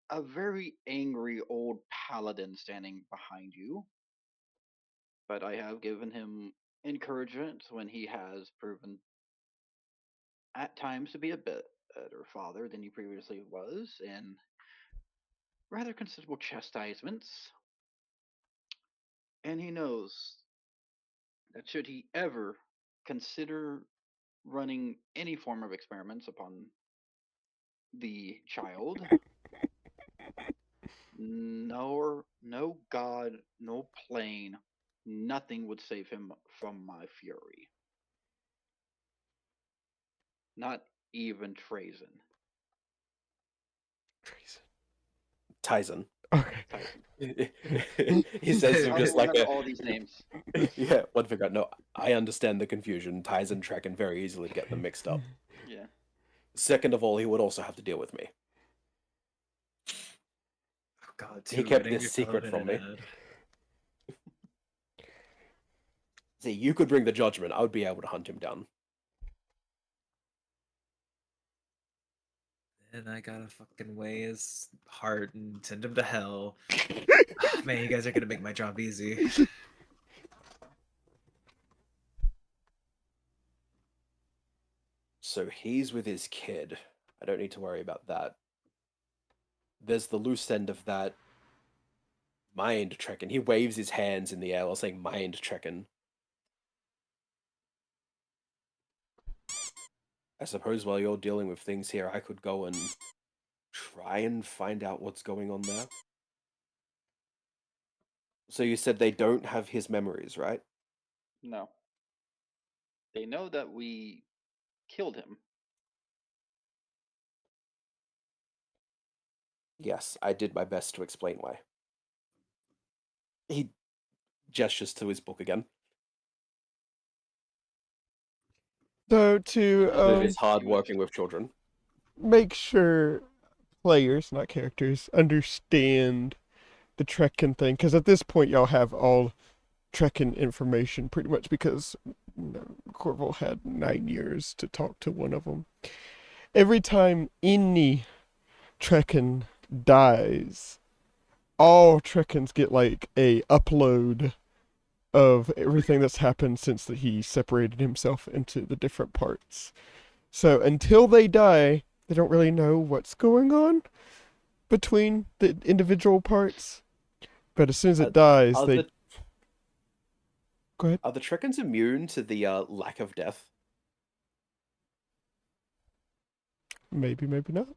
a very angry old paladin standing behind you. But I have given him encouragement when he has proven at times to be a bit better father than he previously was, and rather considerable chastisements. And he knows that should he ever consider running any form of experiments upon the child, no god, no plane, nothing would save him from my fury. Not even Trazen. Tyson. Okay. Tyson. He says him I just don't like remember all these names. Yeah, one figure out. No, I understand the confusion. Ties and Trek can very easily get them mixed up. Yeah. Second of all, he would also have to deal with me. Oh God, He kept this secret from me. See, you could bring the judgment. I would be able to hunt him down. And I gotta fucking weigh his heart and send him to hell. Man, you guys are gonna make my job easy. So he's with his kid. I don't need to worry about that. There's the loose end of that mind trekking. He waves his hands in the air while saying mind trekking. I suppose while you're dealing with things here, I could go and try and find out what's going on there. So you said they don't have his memories, right? No. They know that we killed him. Yes, I did my best to explain why. He gestures to his book again. So to It's hard working with children. make sure players, not characters, understand the Trekking thing, because at this point y'all have all Trekking information pretty much, because Corval had 9 years to talk to one of them. Every time any Trekking dies, all Trekkins get like a upload of everything that's happened since that he separated himself into the different parts. So until they die, they don't really know what's going on between the individual parts. But as soon as it dies, Are they... the, Go ahead. are the Trekkins immune to the lack of death? Maybe, maybe not.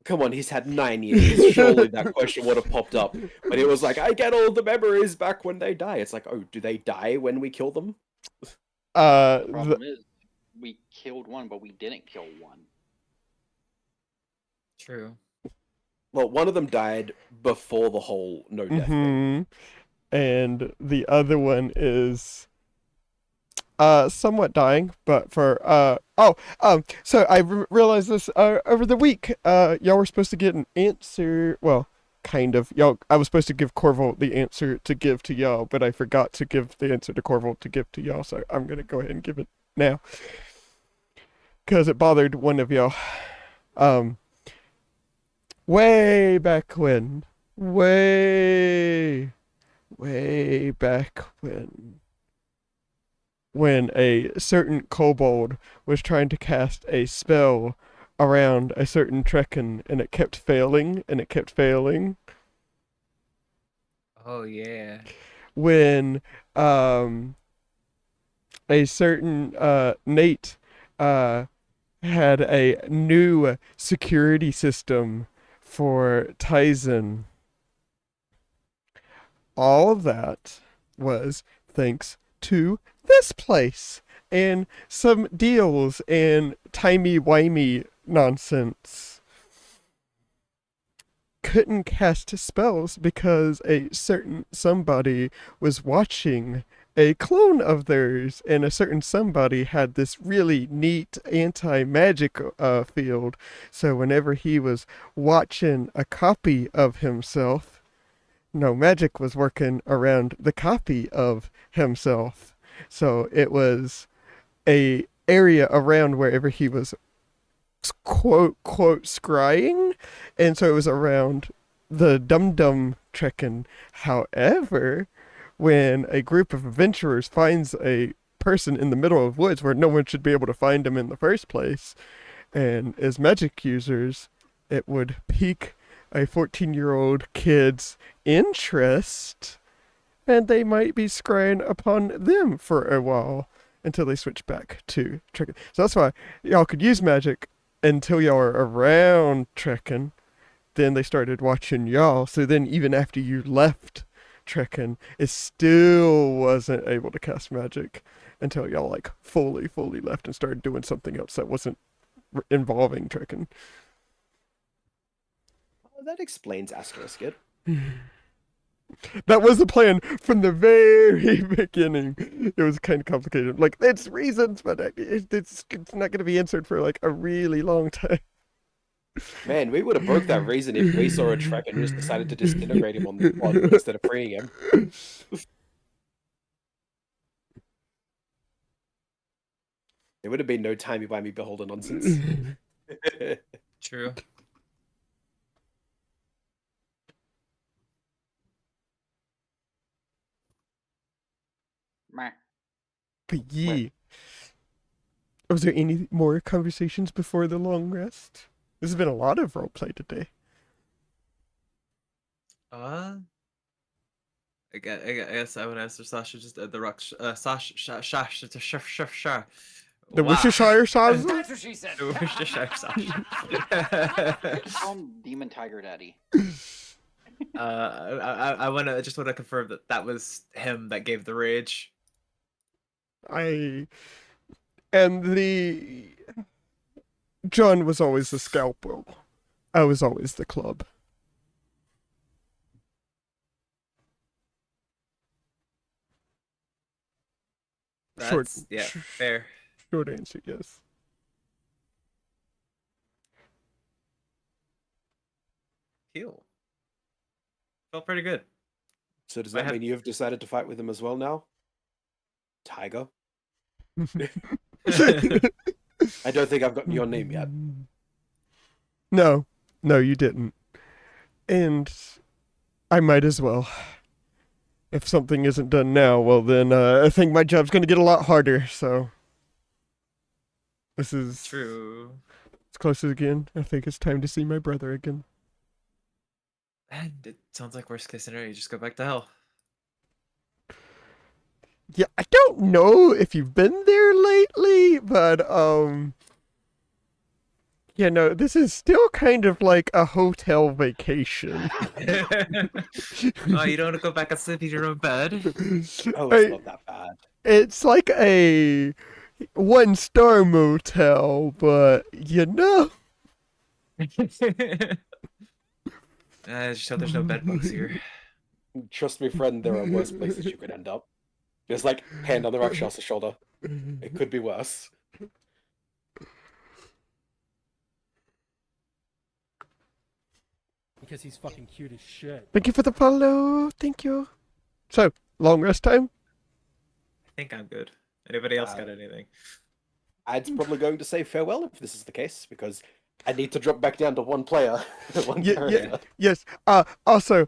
Come on, he's had 9 years. Surely that question would have popped up. But it was like, I get all the memories back when they die. It's like, oh, do they die when we kill them? The problem is, we killed one, but we didn't kill one. True. Well, one of them died before the whole no death thing. And the other one is somewhat dying, but for so I realized this over the week. Y'all were supposed to get an answer. Well, kind of. I was supposed to give Corval the answer to give to y'all, but I forgot to give the answer to Corval to give to y'all, so I'm gonna go ahead and give it now, because it bothered one of y'all. Way back when, way back when a certain kobold was trying to cast a spell around a certain Trekkin, and it kept failing, and it kept failing. Oh yeah. When a certain Nate had a new security system for Tizen. All of that was thanks to this place and some deals and timey-wimey nonsense. Couldn't cast spells because a certain somebody was watching a clone of theirs, and a certain somebody had this really neat anti-magic field. So whenever he was watching a copy of himself, no magic was working around the copy of himself. So it was a area around wherever he was quote scrying, and so it was around the dum-dum Trekkin. However, when a group of adventurers finds a person in the middle of woods where no one should be able to find him in the first place, and as magic users, it would pique a 14-year-old kid's interest, and they might be scrying upon them for a while until they switch back to Trekkin. So that's why y'all could use magic until y'all are around Trekkin. Then they started watching y'all. So then even after you left Trekkin, it still wasn't able to cast magic until y'all like fully left and started doing something else that wasn't involving Trekkin. Oh, that explains Asterisk it. That was the plan from the very beginning. It was kind of complicated. Like, it's reasons, but it's not going to be answered for like a really long time. Man, we would have broke that reason if we saw a Trek and just decided to disintegrate him on the spot instead of freeing him. There would have been no timey-wimey beholder nonsense. True. Meh. But yeah. Was there any more conversations before the long rest? There's been a lot of roleplay today. I guess I would answer Sasha just the rock. Sasha. The Worcestershire sauce? That's what she said. The Worcestershire Sasha. Call him Demon Tiger Daddy. I wanna confirm that was him that gave the rage. And John was always the scalpel. I was always the club. Fair. Short answer, yes. heal. Felt pretty good. So does I that have- mean you've decided to fight with him as well now? Tiger? I don't think I've gotten your name yet. No, you didn't. And I might as well. If something isn't done now, well then I think my job's gonna get a lot harder, so this is True. as close as again. I think it's time to see my brother again. And it sounds like worst case scenario, you just go back to hell. Yeah, I don't know if you've been there lately, but you know, this is still kind of like a hotel vacation. Oh, you don't want to go back and sleep in your own bed? Oh, it's not that bad. It's like a 1-star motel, but you know. Just hope there's no bed bugs here. Trust me, friend, there are worse places you could end up. Just like hand on the Rakshasa's shoulder. It could be worse. Because he's fucking cute as shit. Thank you for the follow. Thank you. So, long rest time? I think I'm good. Anybody else got anything? I'd probably going to say farewell if this is the case, because I need to drop back down to one player. One character. Yes. Also,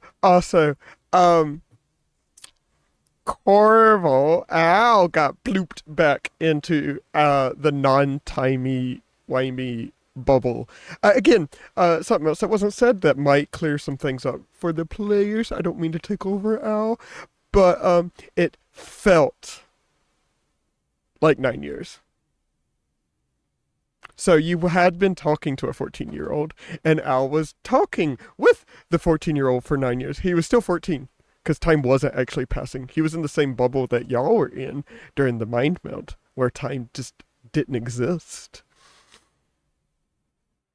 Corval Al got blooped back into the non-timey-wimey bubble. Again, something else that wasn't said that might clear some things up for the players. I don't mean to take over Al, but it felt like 9 years. So you had been talking to a 14-year-old, and Al was talking with the 14-year-old for 9 years. He was still 14, because time wasn't actually passing. He was in the same bubble that y'all were in during the mind meld, where time just didn't exist.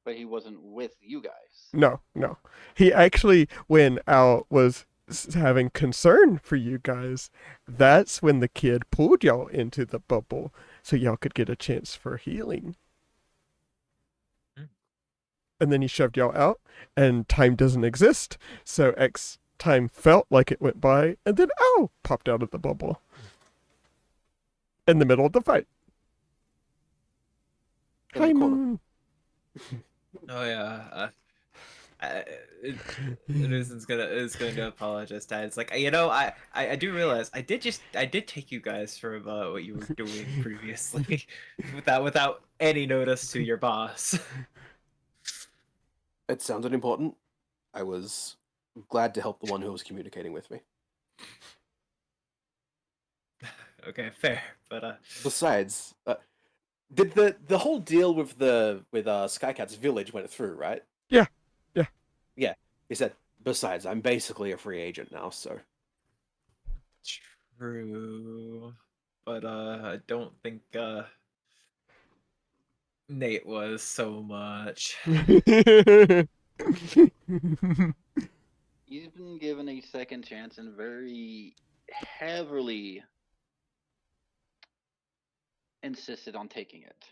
But he wasn't with you guys. No. He actually, when Al was having concern for you guys, that's when the kid pulled y'all into the bubble, so y'all could get a chance for healing. And then he shoved y'all out, and time doesn't exist, so X time felt like it went by, and then popped out of the bubble. In the middle of the fight. In the Hi, corner. Moon. Oh yeah. Is going to apologize, Dad. It's like, you know, I do realize I did take you guys from what you were doing previously, without any notice to your boss. It sounded important. I was glad to help the one who was communicating with me. Okay, fair, but Besides, did the whole deal with Skycat's village went through, right? Yeah. Yeah. He said, besides, I'm basically a free agent now, so. true. But I don't think Nate was so much. He's been given a second chance and very heavily insisted on taking it.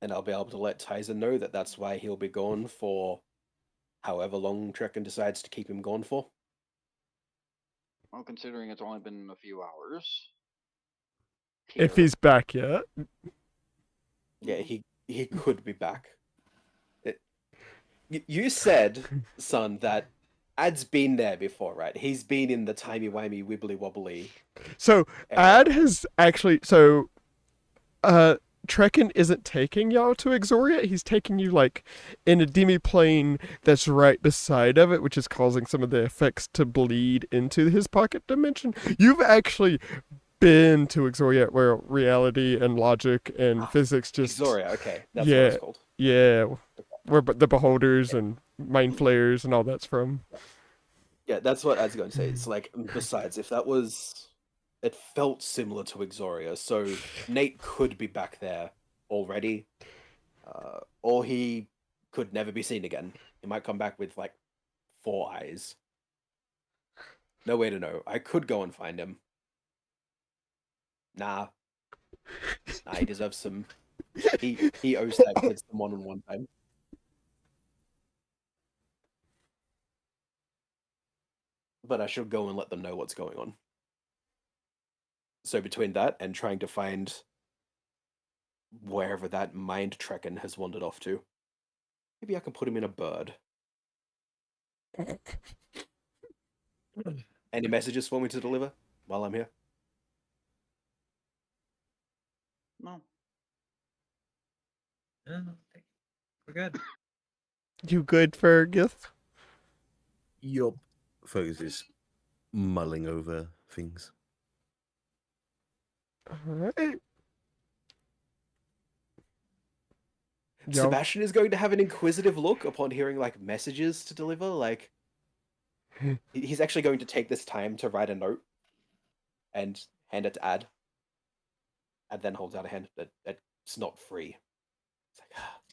And I'll be able to let Tyson know that that's why he'll be gone for however long Trekken decides to keep him gone for. Well, considering it's only been a few hours. If Here. he's back yet. Yeah, he could be back. You said, son, that Ad's been there before, right? He's been in the timey-wimey, wibbly-wobbly. So, area. Ad has actually... Trekken isn't taking y'all to Exoria. He's taking you, like, in a demi-plane that's right beside of it, which is causing some of the effects to bleed into his pocket dimension. You've actually been to Exoria, where reality and logic and physics just... Exoria, okay. That's what it's called. Yeah, where the beholders and mind flayers and all that's from. Yeah, that's what I was going to say. It's like, besides, if that was... It felt similar to Exoria, so Nate could be back there already. Or he could never be seen again. He might come back with, like, 4 eyes. No way to know. I could go and find him. Nah, he deserves some... He owes that kid some one-on-one time. but I should go and let them know what's going on. So between that and trying to find wherever that mind trekken has wandered off to, maybe I can put him in a bird. Any messages for me to deliver while I'm here? No. Yeah, we're good. You good, Fergus? Yup. Fergus is mulling over things. Alright. Y'all, Sebastian is going to have an inquisitive look upon hearing like messages to deliver. Like he's actually going to take this time to write a note and hand it to Ad. Ad then holds out a hand that's not free.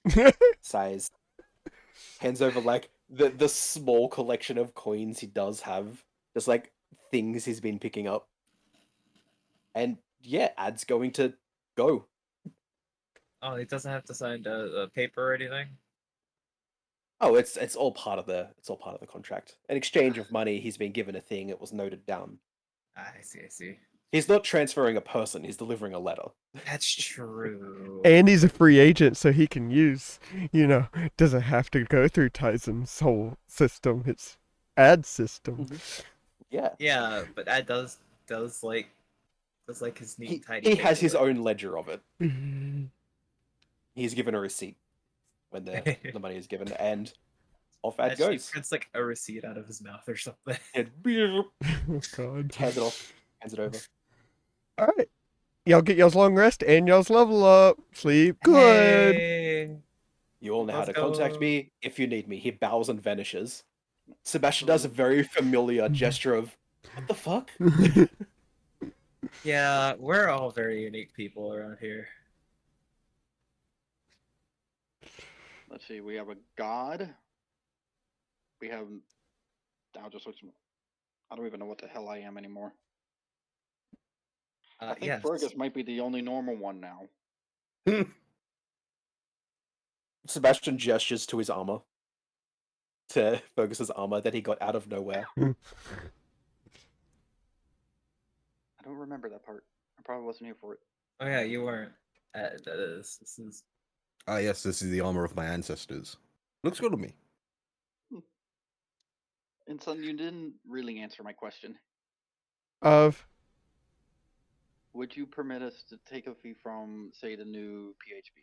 It's like sighs, hands over like the small collection of coins he does have, just like things he's been picking up. And yeah, Ad's going to go. Oh, he doesn't have to sign a paper or anything. Oh, it's all part of the contract. In exchange of money, he's been given a thing. It was noted down. Ah, I see. I see. He's not transferring a person. He's delivering a letter. That's true. and he's a free agent, so he can use, doesn't have to go through Tyson's whole system. It's ad system. Yeah. Yeah, but that does like his neat tiny. He has his paperwork. own ledger of it. He's given a receipt when the money is given, and off Ad Actually, goes. prints like a receipt out of his mouth or something. And Oh, God. hands it off, hands it over. Alright. Y'all get y'all's long rest and y'all's level up. Sleep good. Hey. You all know how Let's to contact go. me if you need me. He bows and vanishes. Sebastian does a very familiar gesture of, what the fuck? Yeah, we're all very unique people around here. Let's see. We have a god. We have. I'll just look some. I don't even know what the hell I am anymore. I think Yes. Fergus might be the only normal one now. Sebastian gestures to his armor. To Fergus's armor that he got out of nowhere. I don't remember that part. I probably wasn't here for it. Oh yeah, you weren't. This is. Ah, yes, this is the armor of my ancestors. Looks good on me. And son, you didn't really answer my question. Of Would you permit us to take a fee from, say, the new PHP?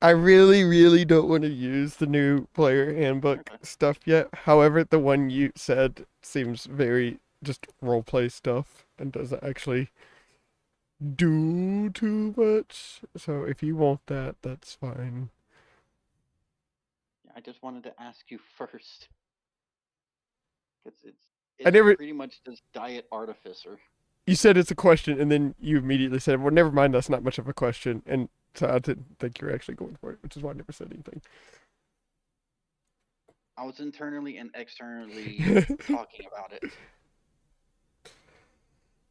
I really, really don't want to use the new player handbook stuff yet. However, the one you said seems very just roleplay stuff and doesn't actually do too much. So if you want that, that's fine. I just wanted to ask you first. It's I never. pretty much just diet artificer. You said it's a question, and then you immediately said, "Well, never mind. That's not much of a question." And so I didn't think you were actually going for it, which is why I never said anything. I was internally and externally talking about it.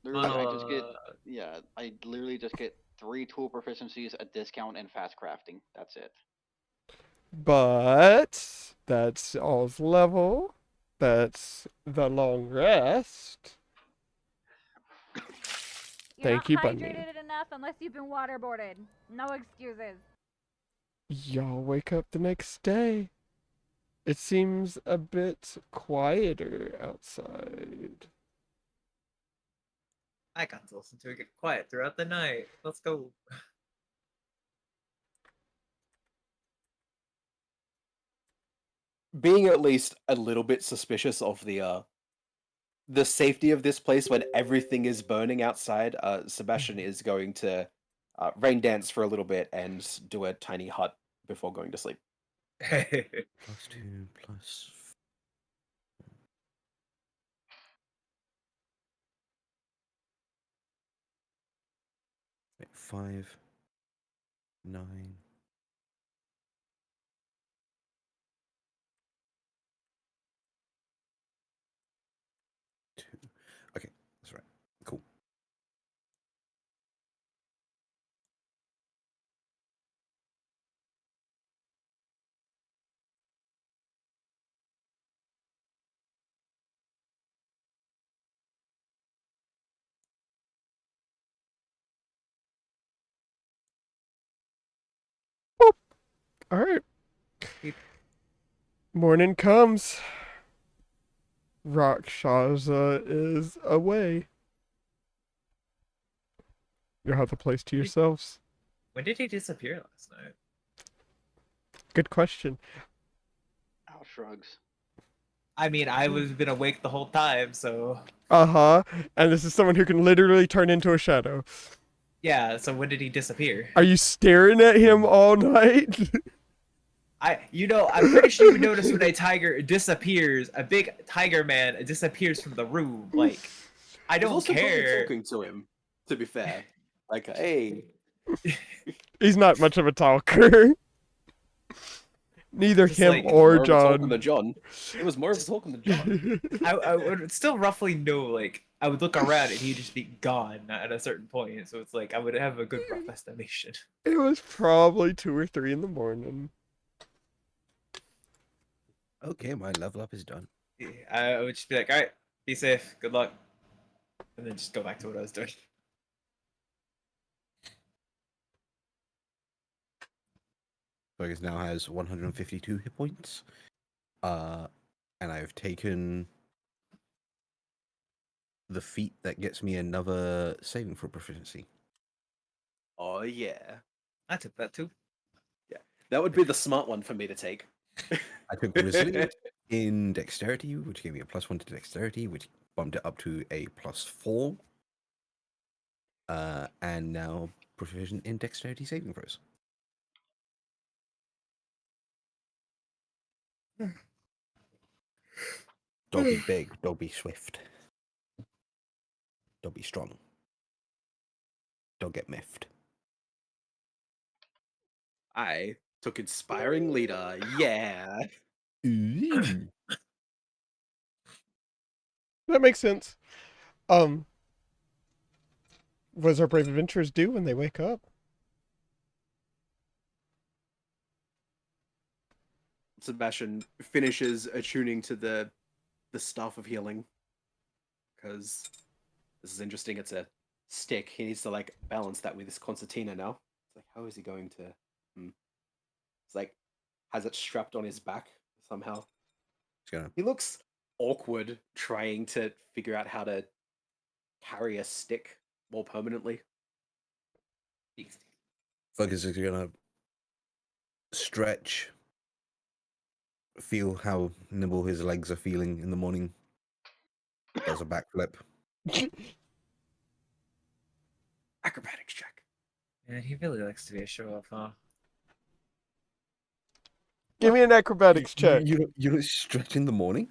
Literally, I literally just get 3 tool proficiencies, a discount, and fast crafting. That's it. But that's all's level. That's the long rest. You're Thank you, not Bunny. hydrated enough unless you've been waterboarded. No excuses. Y'all wake up the next day. It seems a bit quieter outside. I got to listen to it get quiet throughout the night. Let's go. Being at least a little bit suspicious of the safety of this place when everything is burning outside, Sebastian is going to rain dance for a little bit and do a tiny hut before going to sleep. +2 plus. Wait, 5, 9. Okay, that's right. Cool. All right. Beep. Morning comes. Rakshasa is away. You'll have the place to yourselves. When did he disappear last night? Good question. Al shrugs. I mean, I was been awake the whole time, so Uh-huh. And this is someone who can literally turn into a shadow. yeah. So when did he disappear? Are you staring at him all night? I'm pretty sure you would notice when a tiger disappears, a big tiger man disappears from the room. Like, I I was don't also probably care. talking to him, to be fair. Like, hey, He's not much of a talker. Neither Just him like- or more of a talking to John. John. It was more of a talking to John. I would still roughly know, like, I would look around and he'd just be gone at a certain point. So it's like, I would have a good rough estimation. It was probably 2 or 3 in the morning. Okay, my level up is done. I would just be like, all right, be safe, good luck. And then just go back to what I was doing. Fergus now has 152 hit points. And I've taken the feat that gets me another saving throw proficiency. Oh, yeah. I took that too. That would be the smart one for me to take. I took resilient in dexterity, which gave me a +1 to dexterity, which bumped it up to a +4. And now proficient in dexterity saving throws. Don't be big, don't be swift. Don't be strong. Don't get miffed. I took Inspiring Leader. Yeah. Ooh. That makes sense. What does our brave adventurers do when they wake up? Sebastian finishes attuning to the Staff of Healing. Because this is interesting. It's a stick. He needs to like balance that with his concertina now. It's like, how is he going to? It's like, has it strapped on his back somehow. It's gonna He looks awkward trying to figure out how to carry a stick more permanently. Fergus is gonna stretch, feel how nimble his legs are feeling in the morning. Does a backflip. Acrobatics check. Man, he really likes to be a show off, huh? Give me an acrobatics check. You don't stretch in the morning?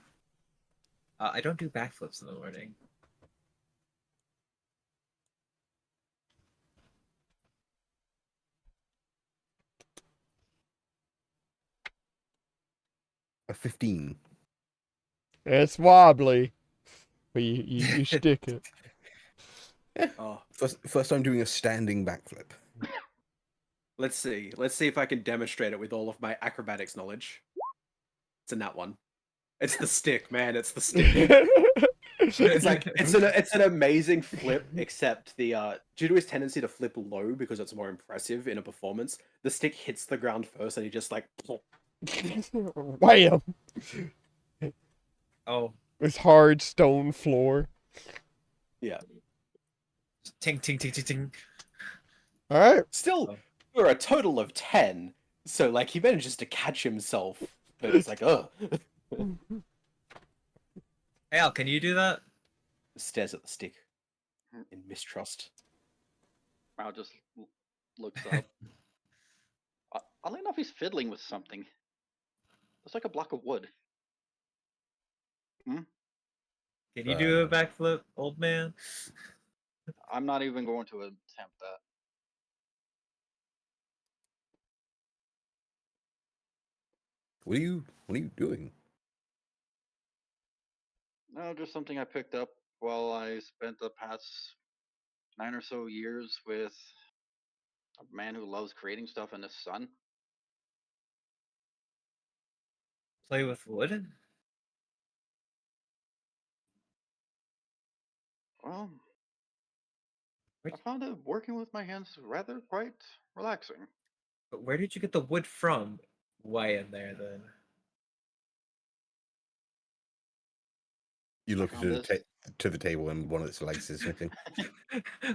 I don't do backflips in the morning. A 15. It's wobbly, but you stick it. Oh, First time doing a standing backflip. let's see. Let's see if I can demonstrate it with all of my acrobatics knowledge. It's a nat one. It's the stick, man. It's the stick. It's like it's an amazing flip, except the due to his tendency to flip low because it's more impressive in a performance, the stick hits the ground first and he just like Wham! Oh, This hard stone floor. yeah. ting ting ting ting ting. All right. Still, for a total of 10. So like he manages to catch himself, but it's like Hey Al, can you do that? stares at the stick in mistrust. Mal just looks up. Oddly enough, he's fiddling with something. Looks like a block of wood. Can you do a backflip, old man? I'm not even going to attempt that. What are you doing? No, just something I picked up while I spent the past 9 or so years with a man who loves creating stuff in the sun. Play with wood? Well, I found it working with my hands rather quite relaxing. But where did you get the wood from? way in there then. You look Found to this. to the table and one of its legs is missing.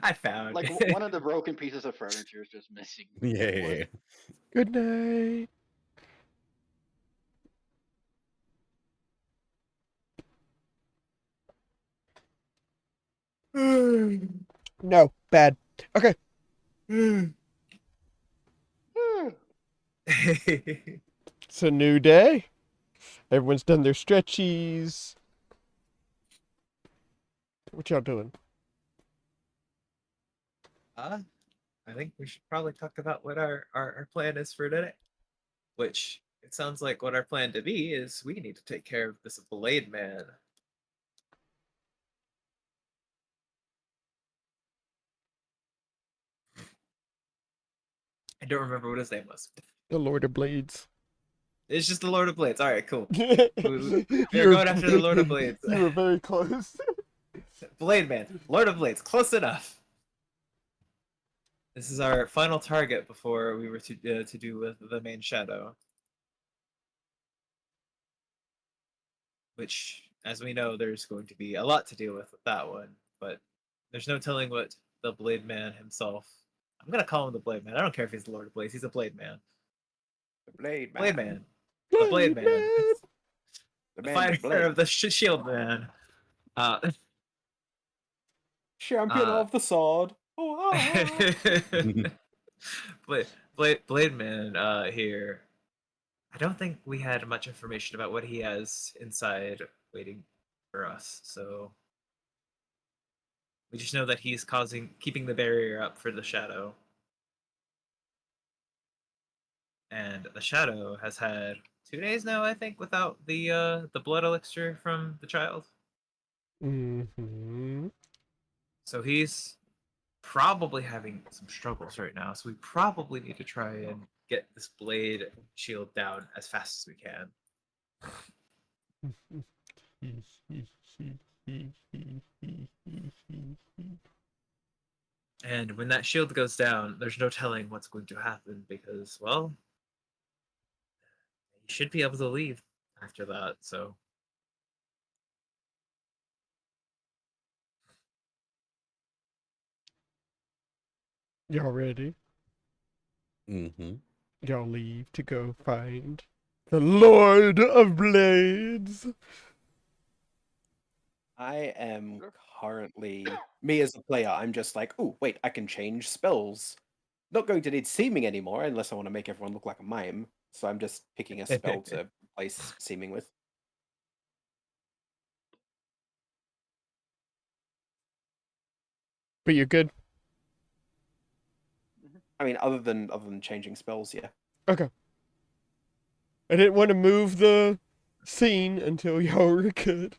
I found. Like one of the broken pieces of furniture is just missing. Yeah. Good night. No, bad. Okay. It's a new day. Everyone's done their stretchies. What y'all doing? I think we should probably talk about what our plan is for today. Which it sounds like what our plan to be is we need to take care of this Blade Man. I don't remember what his name was. The Lord of Blades. It's just the Lord of Blades. All right, cool. You're going after the Lord of Blades. You were very close. Blade Man, Lord of Blades, close enough. This is our final target before we were to do with the main shadow. Which, as we know, there's going to be a lot to deal with that one, but there's no telling what the Blade Man himself. I'm gonna call him the Blade Man. I don't care if he's the Lord of Blades. He's a Blade Man. The Blade Man. Blade Man. The Blade Man. The The man fighter with blade. of the Shield Man. Champion of the sword. Oh, Blade Man here. I don't think we had much information about what he has inside waiting for us, so we just know that he's keeping the barrier up for the shadow. And the shadow has had 2 days now, I think, without the blood elixir from the child. Mm-hmm. So he's probably having some struggles right now. So we probably need to try and get this blade shield down as fast as we can. And when that shield goes down, there's no telling what's going to happen because, well, he should be able to leave after that. So Y'all ready? Mm-hmm. Y'all leave to go find the Lord of Blades. I am currently me as a player. I'm just like, oh wait, I can change spells. Not going to need seeming anymore unless I want to make everyone look like a mime. So I'm just picking a spell to replace seeming with. But you're good. I mean, other than changing spells, yeah. Okay. I didn't want to move the scene until y'all were good.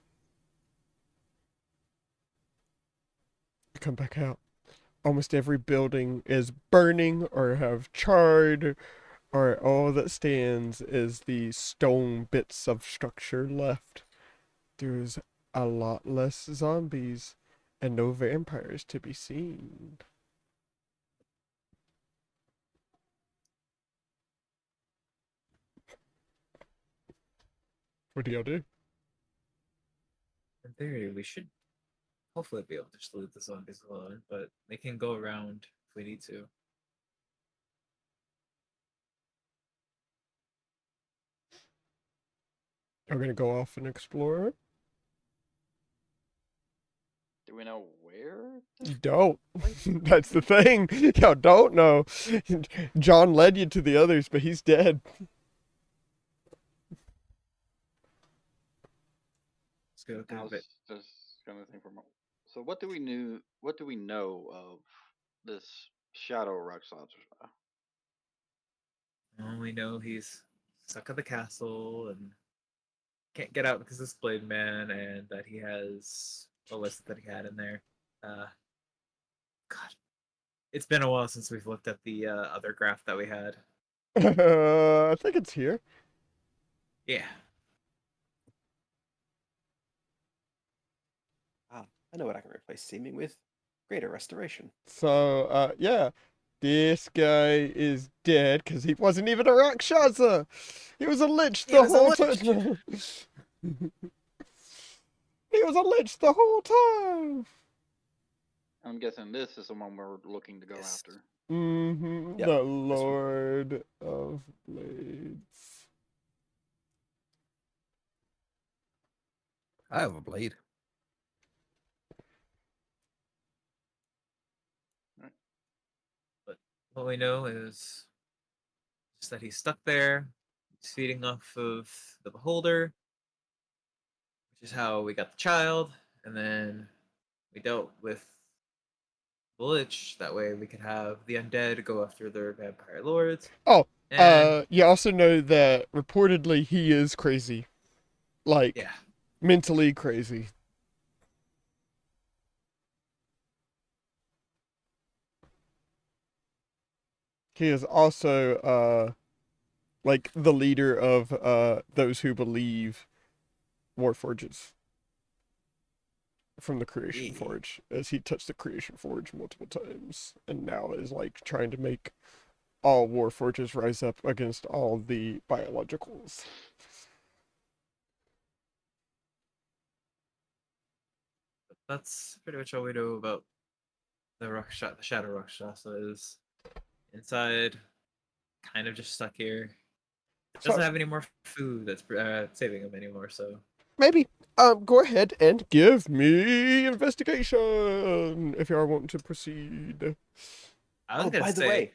Come back out. Almost every building is burning or have charred, or all that stands is the stone bits of structure left. There's a lot less zombies and no vampires to be seen. What do y'all do? in theory, we should hopefully be able to just leave the zombies alone, but they can go around if we need to. Y'all gonna go off and explore? Do we know where? You don't. That's the thing. Y'all don't know. John led you to the others, but he's dead. Let's go. I was just gonna think for a moment. So what do we know of this Shadow Roxas? Well, we know he's stuck at the castle and can't get out because of this Blade Man, and that he has a list that he had in there. God, it's been a while since we've looked at the other graph that we had. I think it's here. Yeah. Ah, I know what I can replace seeming with. Greater restoration. So, yeah. This guy is dead because he wasn't even a Rakshasa. He was a lich He the was a whole lich. time. He was a lich the whole time. I'm guessing this is the one we're looking to go Yes. after. Mm-hmm. Yep, The this one. Lord of Blades. I have a blade. But what we know is just that he's stuck there. He's feeding off of the beholder, which is how we got the child, and then we dealt with the lich. That way we could have the undead go after their vampire lords. Oh, And you also know that reportedly he is crazy. Like, yeah, mentally crazy. He is also, like, the leader of, those who believe Warforges. From the Creation Yeah. Forge, as he touched the Creation Forge multiple times, and now is, like, trying to make all Warforges rise up against all the biologicals. that's pretty much all we know about the Shadow Rakshasa is inside, kind of just stuck here. Doesn't So, have any more food that's saving him anymore. So maybe, go ahead and give me investigation, if you are wanting to proceed. I was Oh, gonna by the say, way,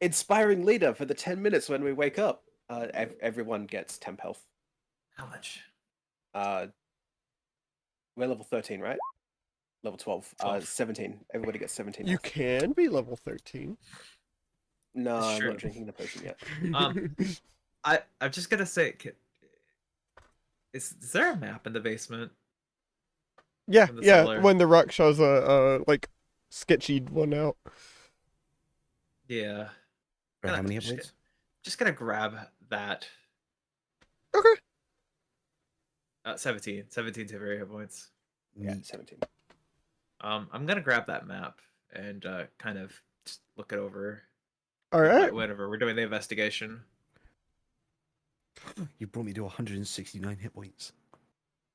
inspiring leader for the 10 minutes when we wake up. Everyone gets temp health. how much? We're level 13, right? Level 12. 12. 17. Everybody gets 17 You health. can be level 13. No, That's I'm true. not drinking the potion yet. I'm just gonna say, is there a map in the basement? yeah, From the yeah, cellar? when the Rakshasa, like, sketchied one out. Yeah. For how Gonna- many hit just, points? just gonna grab that. Okay. 17. 17 temporary hit points. Yeah, Neat. 17. I'm gonna grab that map and kind of just look it over. Alright. Whenever we're doing the investigation. You brought me to 169 hit points.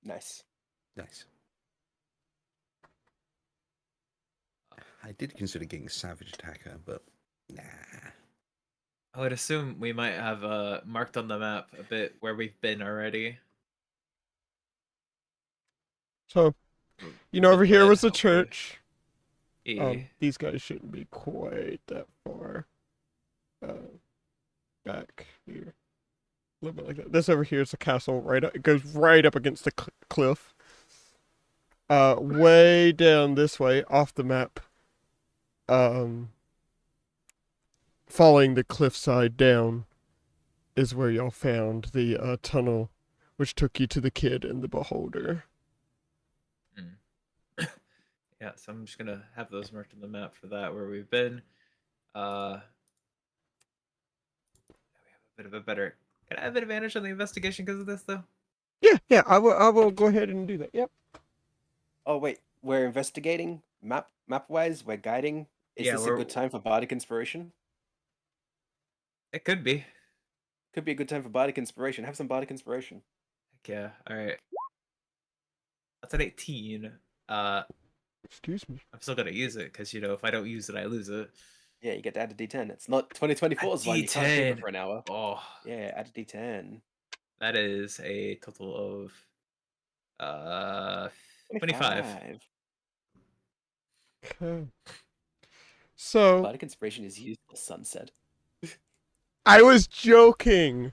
Nice. Nice. I did consider getting Savage Attacker, but nah. I would assume we might have marked on the map a bit where we've been already. So, you know, over Been here led, was the hopefully. church. Yeah. These guys shouldn't be quite that far back here. A little bit like that. This over here is a castle. Right up, it goes right up against the cliff. Way down this way, off the map. Following the cliffside down is where y'all found the tunnel, which took you to the kid and the beholder. Yeah, so I'm just gonna have those marked on the map for that where we've been. We have a bit of a better. Can I have an advantage on the investigation because of this though? Yeah, I will go ahead and do that. Yep. Oh, wait. We're investigating map-wise. We're guiding. Is Yeah, this a good time for Bardic Inspiration? It could be. Could be a good time for Bardic Inspiration. Have some Bardic Inspiration. Heck yeah. All right. That's an 18. Excuse me. I'm still gonna use it because if I don't use it, I lose it. Yeah, you get to add a D10. It's not 2024's one. You can't keep it D10. for an hour. Oh, Yeah, add a D10. that is a total of 25. 25. Okay. So Bardic Inspiration is useless, Sunset. I was joking.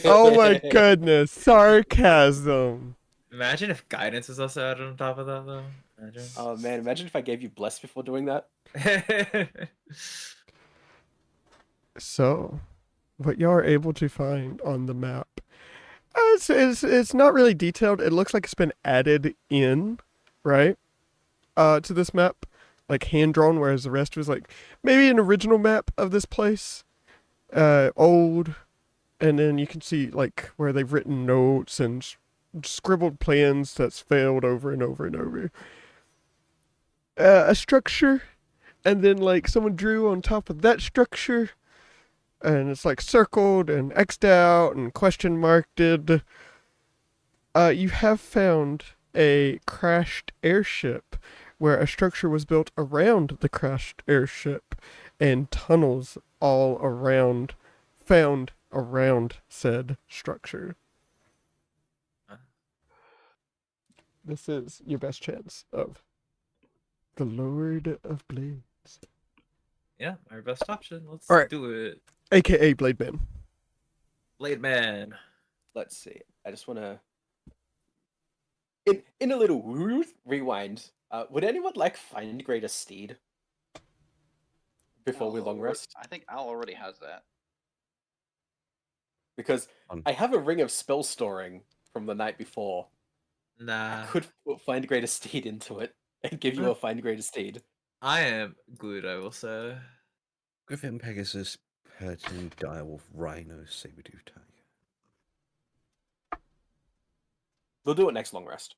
Oh my goodness, sarcasm. Imagine if guidance is also added on top of that, though. Imagine. Oh man, imagine if I gave you Bless before doing that. So, what y'all are able to find on the map, it's not really detailed. It looks like it's been added in, right? To this map, like hand drawn, whereas the rest was like maybe an original map of this place, old, and then you can see like where they've written notes and scribbled plans that's failed over and over and over. A structure and then like someone drew on top of that structure, and it's like circled and X'd out and question marked. You have found a crashed airship where a structure was built around the crashed airship and tunnels all around found around said structure. This is your best chance of the Lord of Blades. Yeah, our best option. Let's All right. do it. AKA Blade Man. Blade Man. Let's see. I just want to. In a little rewind, would anyone like find greater steed before we long rest? I think Al already has that. Because I have a ring of spell storing from the night before. Nah. I could put find greater steed into it and give you a find greater steed. I am good, I will say. Griffin, Pegasus, Persian, Direwolf, Rhino, Saber-tooth Tiger. We'll do it next long rest.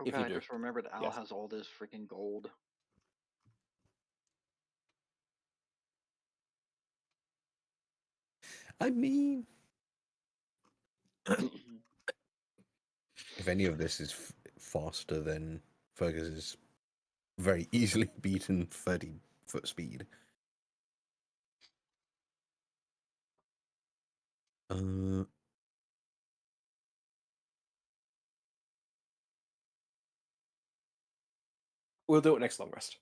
Okay, If you I do. just remembered Al Yes. has all this freaking gold. I mean, if any of this is faster than Fergus's very easily beaten 30-foot speed. We'll do it next long rest.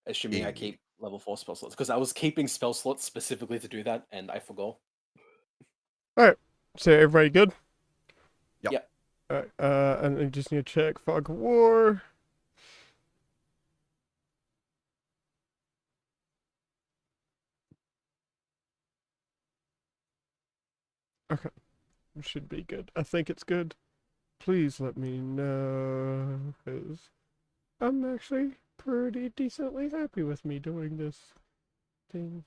Assuming I keep level 4 spell slots. Because I was keeping spell slots specifically to do that, and I forgot. Alright. So everybody good? Yep. Alright, and I just need to check Fog of War. Okay. Should be good. I think it's good. Please let me know, because I'm actually pretty decently happy with me doing this thing.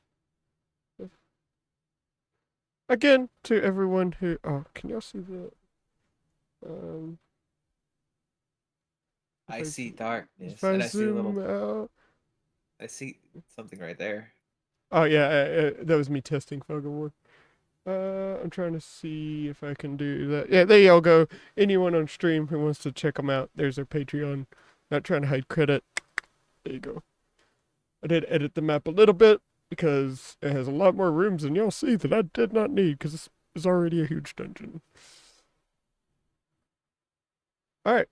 Again, to everyone who... Oh, can y'all see the... I see darkness, if I and I see a zoom little... out... I see something right there. Oh, yeah, that was me testing Fog of War. I'm trying to see if I can do that. Yeah, there y'all go. Anyone on stream who wants to check them out, there's their Patreon. Not trying to hide credit. There you go. I did edit the map a little bit because it has a lot more rooms than y'all see that I did not need because this is already a huge dungeon. Alright,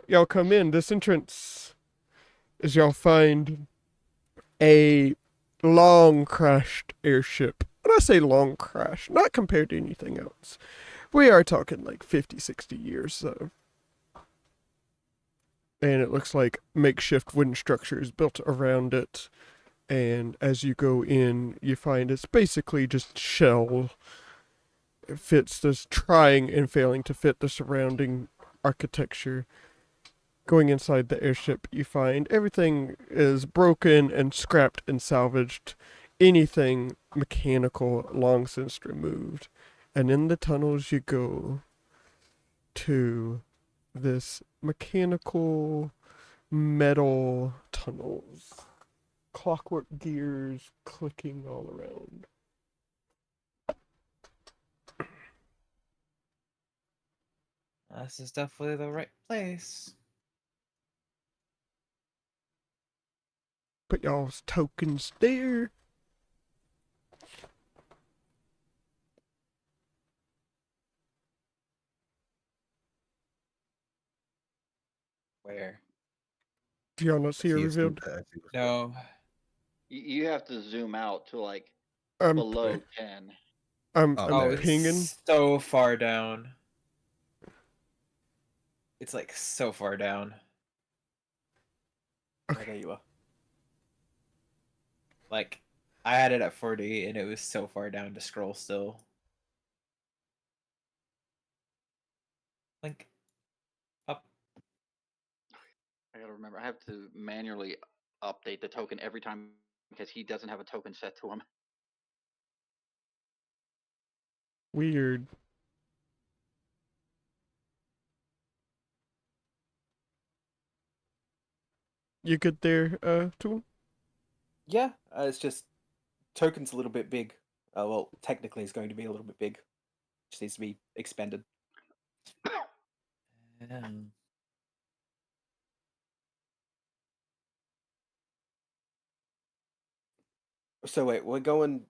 y'all come in. This entrance is y'all find a long crashed airship. When I say long crash, not compared to anything else. We are talking like 50, 60 years, so. And it looks like makeshift wooden structures built around it. And as you go in, you find it's basically just shell. It fits this, trying and failing to fit the surrounding architecture. Going inside the airship, you find everything is broken and scrapped and salvaged. Anything mechanical long since removed. And in the tunnels you go to this mechanical metal tunnels. Clockwork gears clicking all around. This is definitely the right place. Put y'all's tokens there. Where? Do y'all not see her revealed? No. You have to zoom out to like I'm below 10. I'm Oh, pinging. it's so far down. It's like so far down. Oh, there you are. Like, I had it at 40 and it was so far down to scroll still. Link. Up. I gotta remember, I have to manually update the token every time because he doesn't have a token set to him. Weird. You good there, Tool? Yeah, it's just Token's a little bit big. Well, technically, it's going to be a little bit big. Just needs to be expanded. So wait, we're going.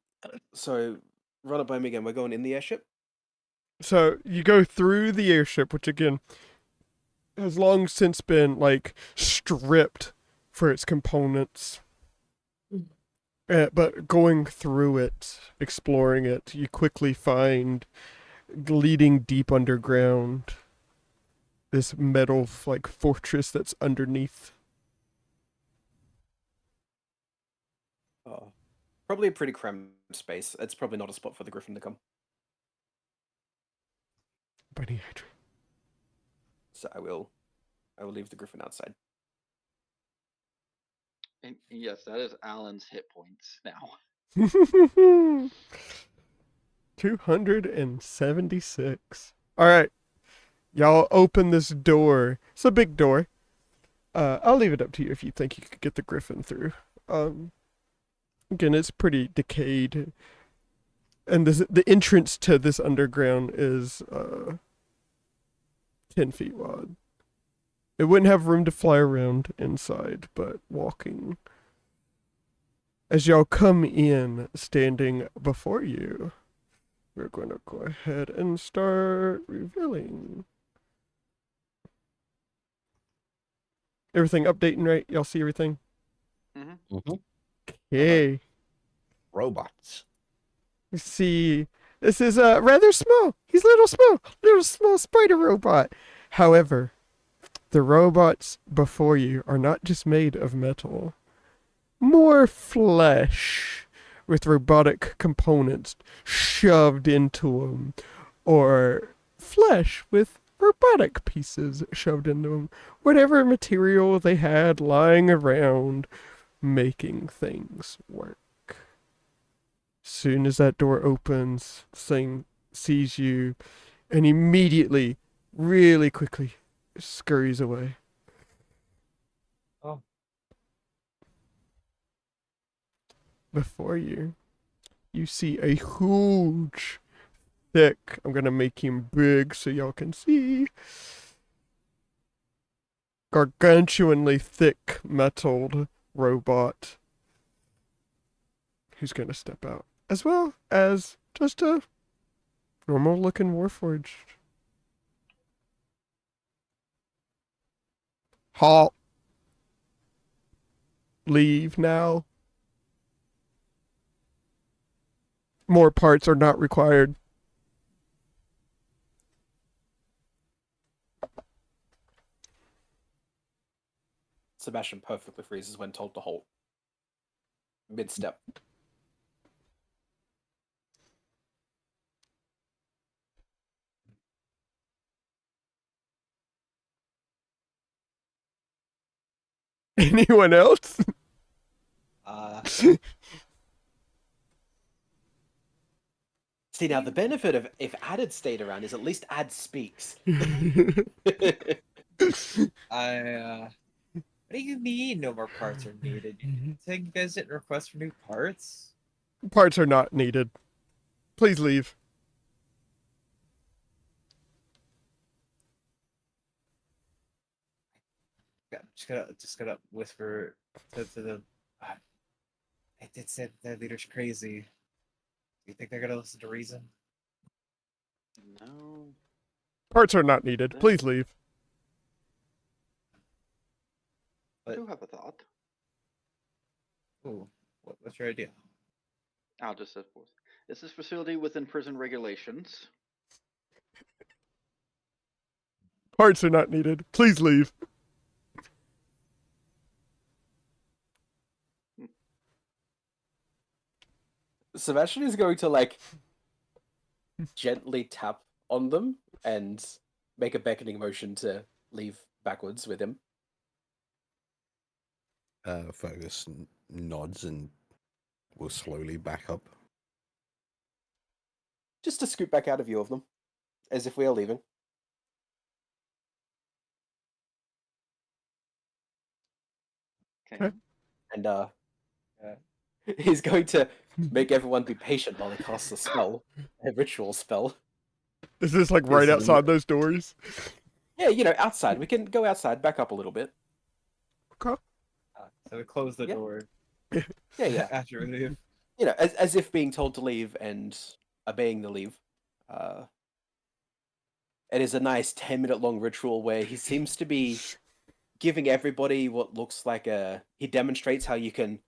So run it by me again. We're going in the airship. So you go through the airship, which again has long since been like stripped for its components. But going through it, exploring it, you quickly find, leading deep underground, this metal like fortress that's underneath. Oh, probably a pretty cramped space. It's probably not a spot for the Griffin to come. Bunny Adrian. So I will leave the Griffin outside. And yes, that is Alan's hit points now. 276. All right, y'all open this door. It's a big door. I'll leave it up to you if you think you could get the Griffin through. Again, it's pretty decayed, and the entrance to this underground is 10 feet wide. It wouldn't have room to fly around inside, but walking. As y'all come in, standing before you, we're going to go ahead and start revealing. Everything updating, right? Y'all see everything? Okay. Robots. You see, this is rather small. He's little small spider robot. However, the robots before you are not just made of metal, more flesh with robotic components shoved into them, or flesh with robotic pieces shoved into them. Whatever material they had lying around, making things work. Soon as that door opens, the thing sees you and immediately, really quickly, scurries away. Oh. Before you, you see a huge, thick, I'm gonna make him big so y'all can see, gargantuanly thick metalled robot who's gonna step out, as well as just a normal looking warforged. Halt. Leave now. More parts are not required. Sebastian perfectly freezes when told to halt. Mid-step. Anyone else? See, now the benefit of if Ad had stayed around is at least Ad speaks. What do you mean no more parts are needed? You think you guys didn't request for new parts? Parts are not needed. Please leave. Yeah, just gotta whisper to the. I did say that leader's crazy. Do you think they're gonna listen to reason? No. Parts are not needed. Please leave. I do have a thought. Ooh, what's your idea? I'll just set forth. Is this facility within prison regulations? Parts are not needed. Please leave. Sebastian is going to like gently tap on them and make a beckoning motion to leave backwards with him. Fergus nods and will slowly back up. Just to scoot back out of view of them, as if we are leaving. Okay. And he's going to make everyone be patient while he casts a spell, a ritual spell. Is this like right outside those doors? Yeah, outside. We can go outside, back up a little bit. Okay. So we close the door. Yeah. After we leave. As if being told to leave and obeying the leave. It is a nice 10-minute long ritual where he seems to be giving everybody what looks like he demonstrates how you can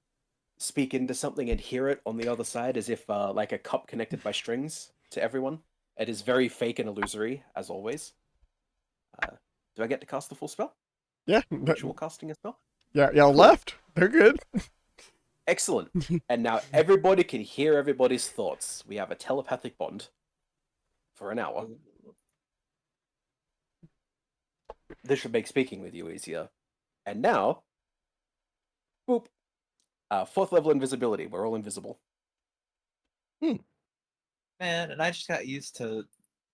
speak into something and hear it on the other side, as if like a cup connected by strings to everyone. It is very fake and illusory, as always. Do I get to cast the full spell? Yeah. Ritual casting a spell? Yeah, y'all left. They're good. Excellent. And now everybody can hear everybody's thoughts. We have a telepathic bond for an hour. This should make speaking with you easier. And now, boop. 4th level invisibility. We're all invisible. Man, and I just got used to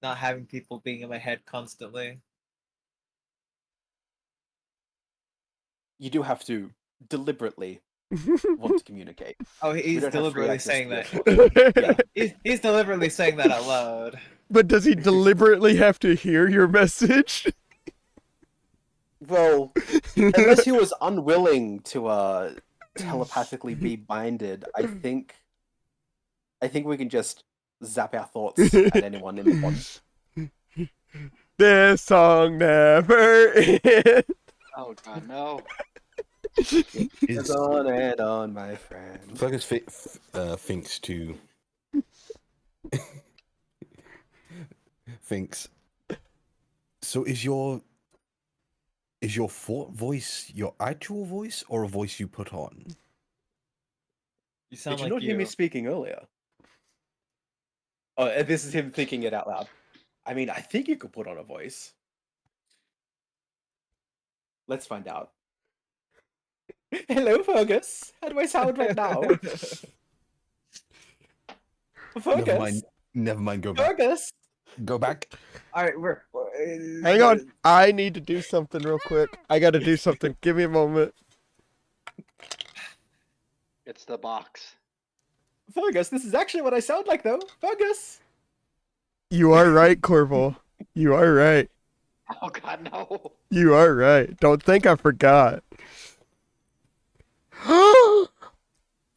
not having people being in my head constantly. You do have to deliberately want to communicate. Oh, he's don't have free deliberately access saying to your that. thoughts. He's deliberately saying that out loud. But does he deliberately have to hear your message? Well, unless he was unwilling to telepathically be binded, I think we can just zap our thoughts at anyone in the bond. This song never ends. Oh god, no. It's on and on, my friend. Fergus thinks to thinks. So is your thought voice your actual voice or a voice you put on? You sound Did you like not hear me speaking earlier? Oh, and this is him thinking it out loud. I mean, I think you could put on a voice. Let's find out. Hello, Fergus. How do I sound right now? Fergus. Never mind. Go back. Fergus. Go back. All right, Hang on. I need to do something real quick. I got to do something. Give me a moment. It's the box. Fergus, this is actually what I sound like, though. Fergus. You are right, Corval. You are right. Oh god, no. You are right. Don't think I forgot.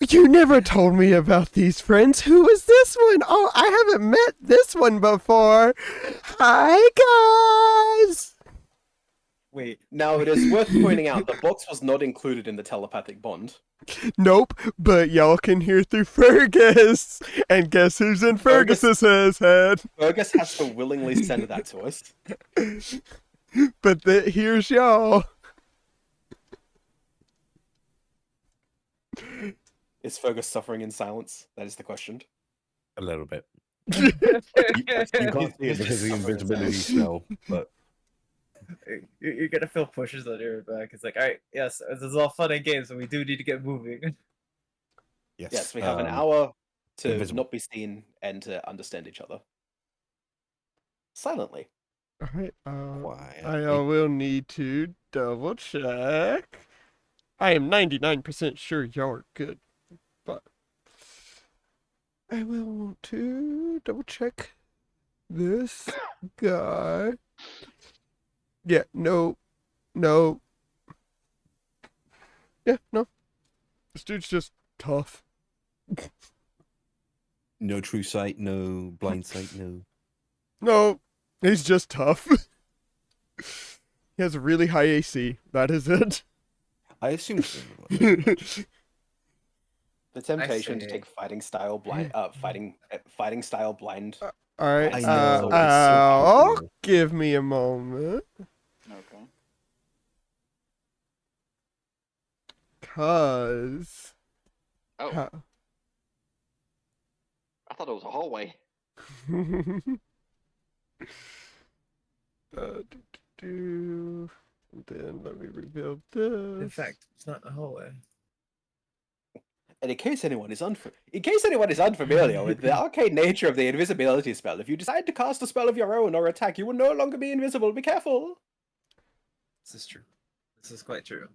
You never told me about these friends. Who is this one? Oh, I haven't met this one before. Hi, guys. Wait, now it is worth pointing out the box was not included in the telepathic bond. Nope, but y'all can hear through Fergus. And guess who's in Fergus's head? Fergus has to willingly send that to us. But here's y'all. Is Fergus suffering in silence? That is the question. A little bit. You can't see it because of the invisibility spell, but You're gonna feel pushes on your back. It's like, all right, yes, this is all fun and games, but we do need to get moving. Yes, we have an hour to invisible. not be seen and to understand each other. Silently. Alright, Why? I will need to double check. I am 99% sure y'all are good, but I will want to double check this guy. Yeah, no. Yeah, no. This dude's just tough. No true sight, no blind sight, no. No, he's just tough. He has a really high AC. That is it. I assume so. The temptation to take fighting style blind. Fighting style blind. All right. I know. Give me a moment. Okay. Cause. Oh, I thought it was a hallway. Then let me rebuild this. In fact, it's not a hallway. And in case anyone is unfamiliar with the arcane nature of the invisibility spell, if you decide to cast a spell of your own or attack, you will no longer be invisible. Be careful. This is true. This is quite true.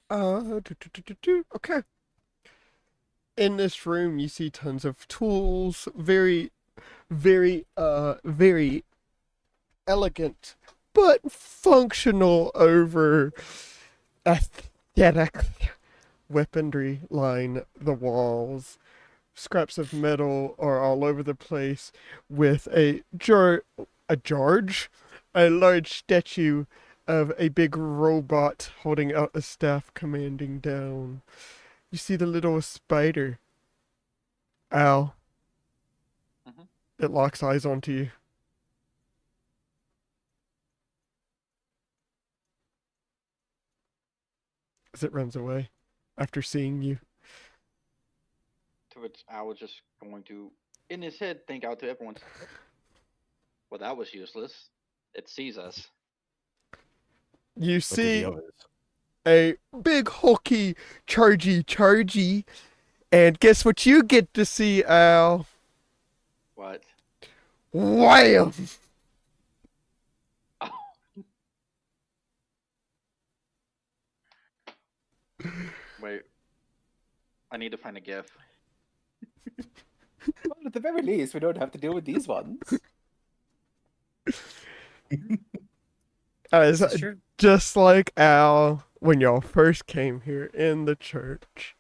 Okay. In this room, you see tons of tools. Very, very elegant, but functional over aesthetic weaponry line the walls. Scraps of metal are all over the place with a large statue of a big robot holding out a staff commanding down. You see the little spider. Al. Mhm. It locks eyes onto you. As it runs away after seeing you. To which I was just going to, in his head, think out to everyone. Well, that was useless. It sees us. You But to the see others. a big hulky chargy, and guess what you get to see, Al? What? Wham! Wait. I need to find a GIF. Well, at the very least, we don't have to deal with these ones. As This is true. just like Al when y'all first came here in the church.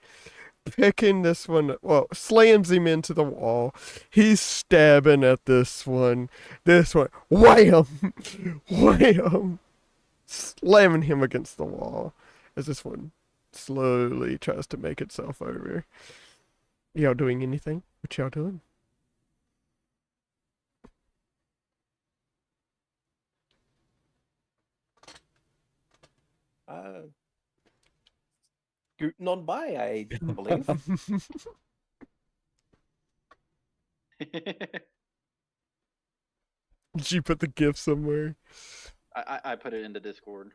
Picking this one, well, slams him into the wall. He's stabbing at this one. Wham! Wham! Slamming him against the wall as this one slowly tries to make itself over. Y'all doing anything? What y'all doing? Scooting on by, I believe. Did you put the GIF somewhere? I put it in the Discord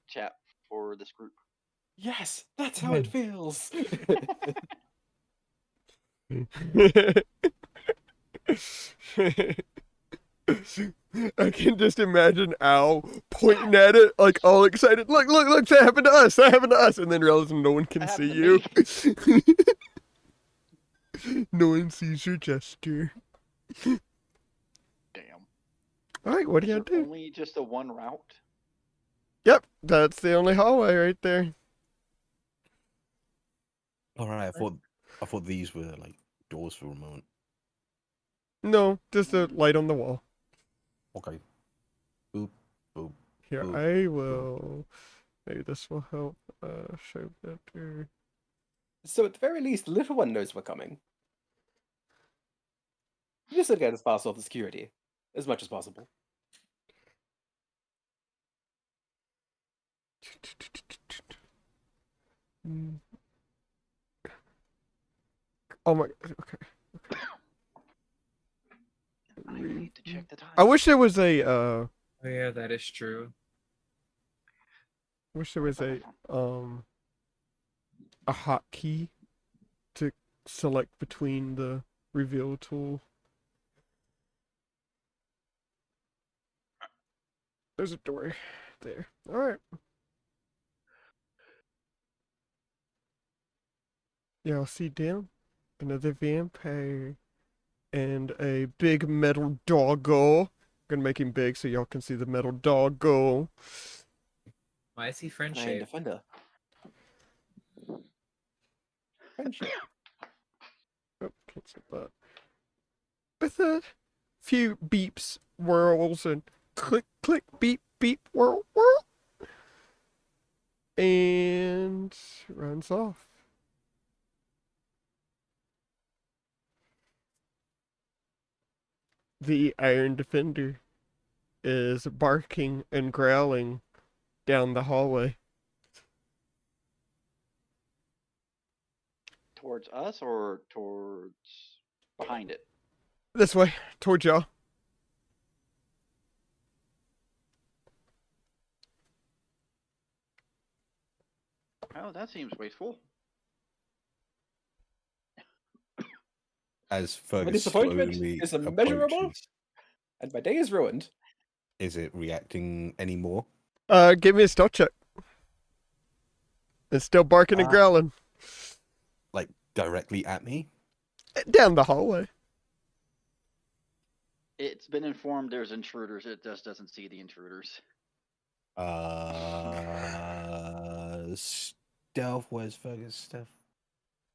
chat for this group. Yes, that's how it feels. I can just imagine Al pointing at it, like all excited. Look, that happened to us. That happened to us. And then realizing no one can That see happened you. No one sees your gesture. Damn. All right, what do Is you there do? only just a one route? Yep, that's the only hallway right there. All right, I thought these were like doors for a moment. No, just a light on the wall. Okay. Boop, boop. Here, Boop, I will. Maybe this will help show better. So at the very least, the little one knows we're coming. Just to get us past all the security, as much as possible. Oh my. Okay. I need to check the time. I wish there was a. Oh, yeah, that is true. Wish there was a hotkey to select between the reveal tool. There's a door there. All right. Yeah, I'll see down another vampire and a big metal doggo. Gonna make him big so y'all can see the metal doggo. I see Iron friendship. Defender. Friendship. Oh, cancel that. With a few beeps, whirls, and click, click, beep, beep, whirl, whirl. And runs off. The Iron Defender is barking and growling down the hallway. Towards us or towards behind it? This way, towards y'all. Oh, that seems wasteful. As My Fergus disappointment slowly is immeasurable, approaches, and my day is ruined. is it reacting anymore? Give me a stealth check. It's still barking and growling. Like directly at me. Down the hallway. It's been informed there's intruders. It just doesn't see the intruders. Stealth. Where's Fergus' stuff?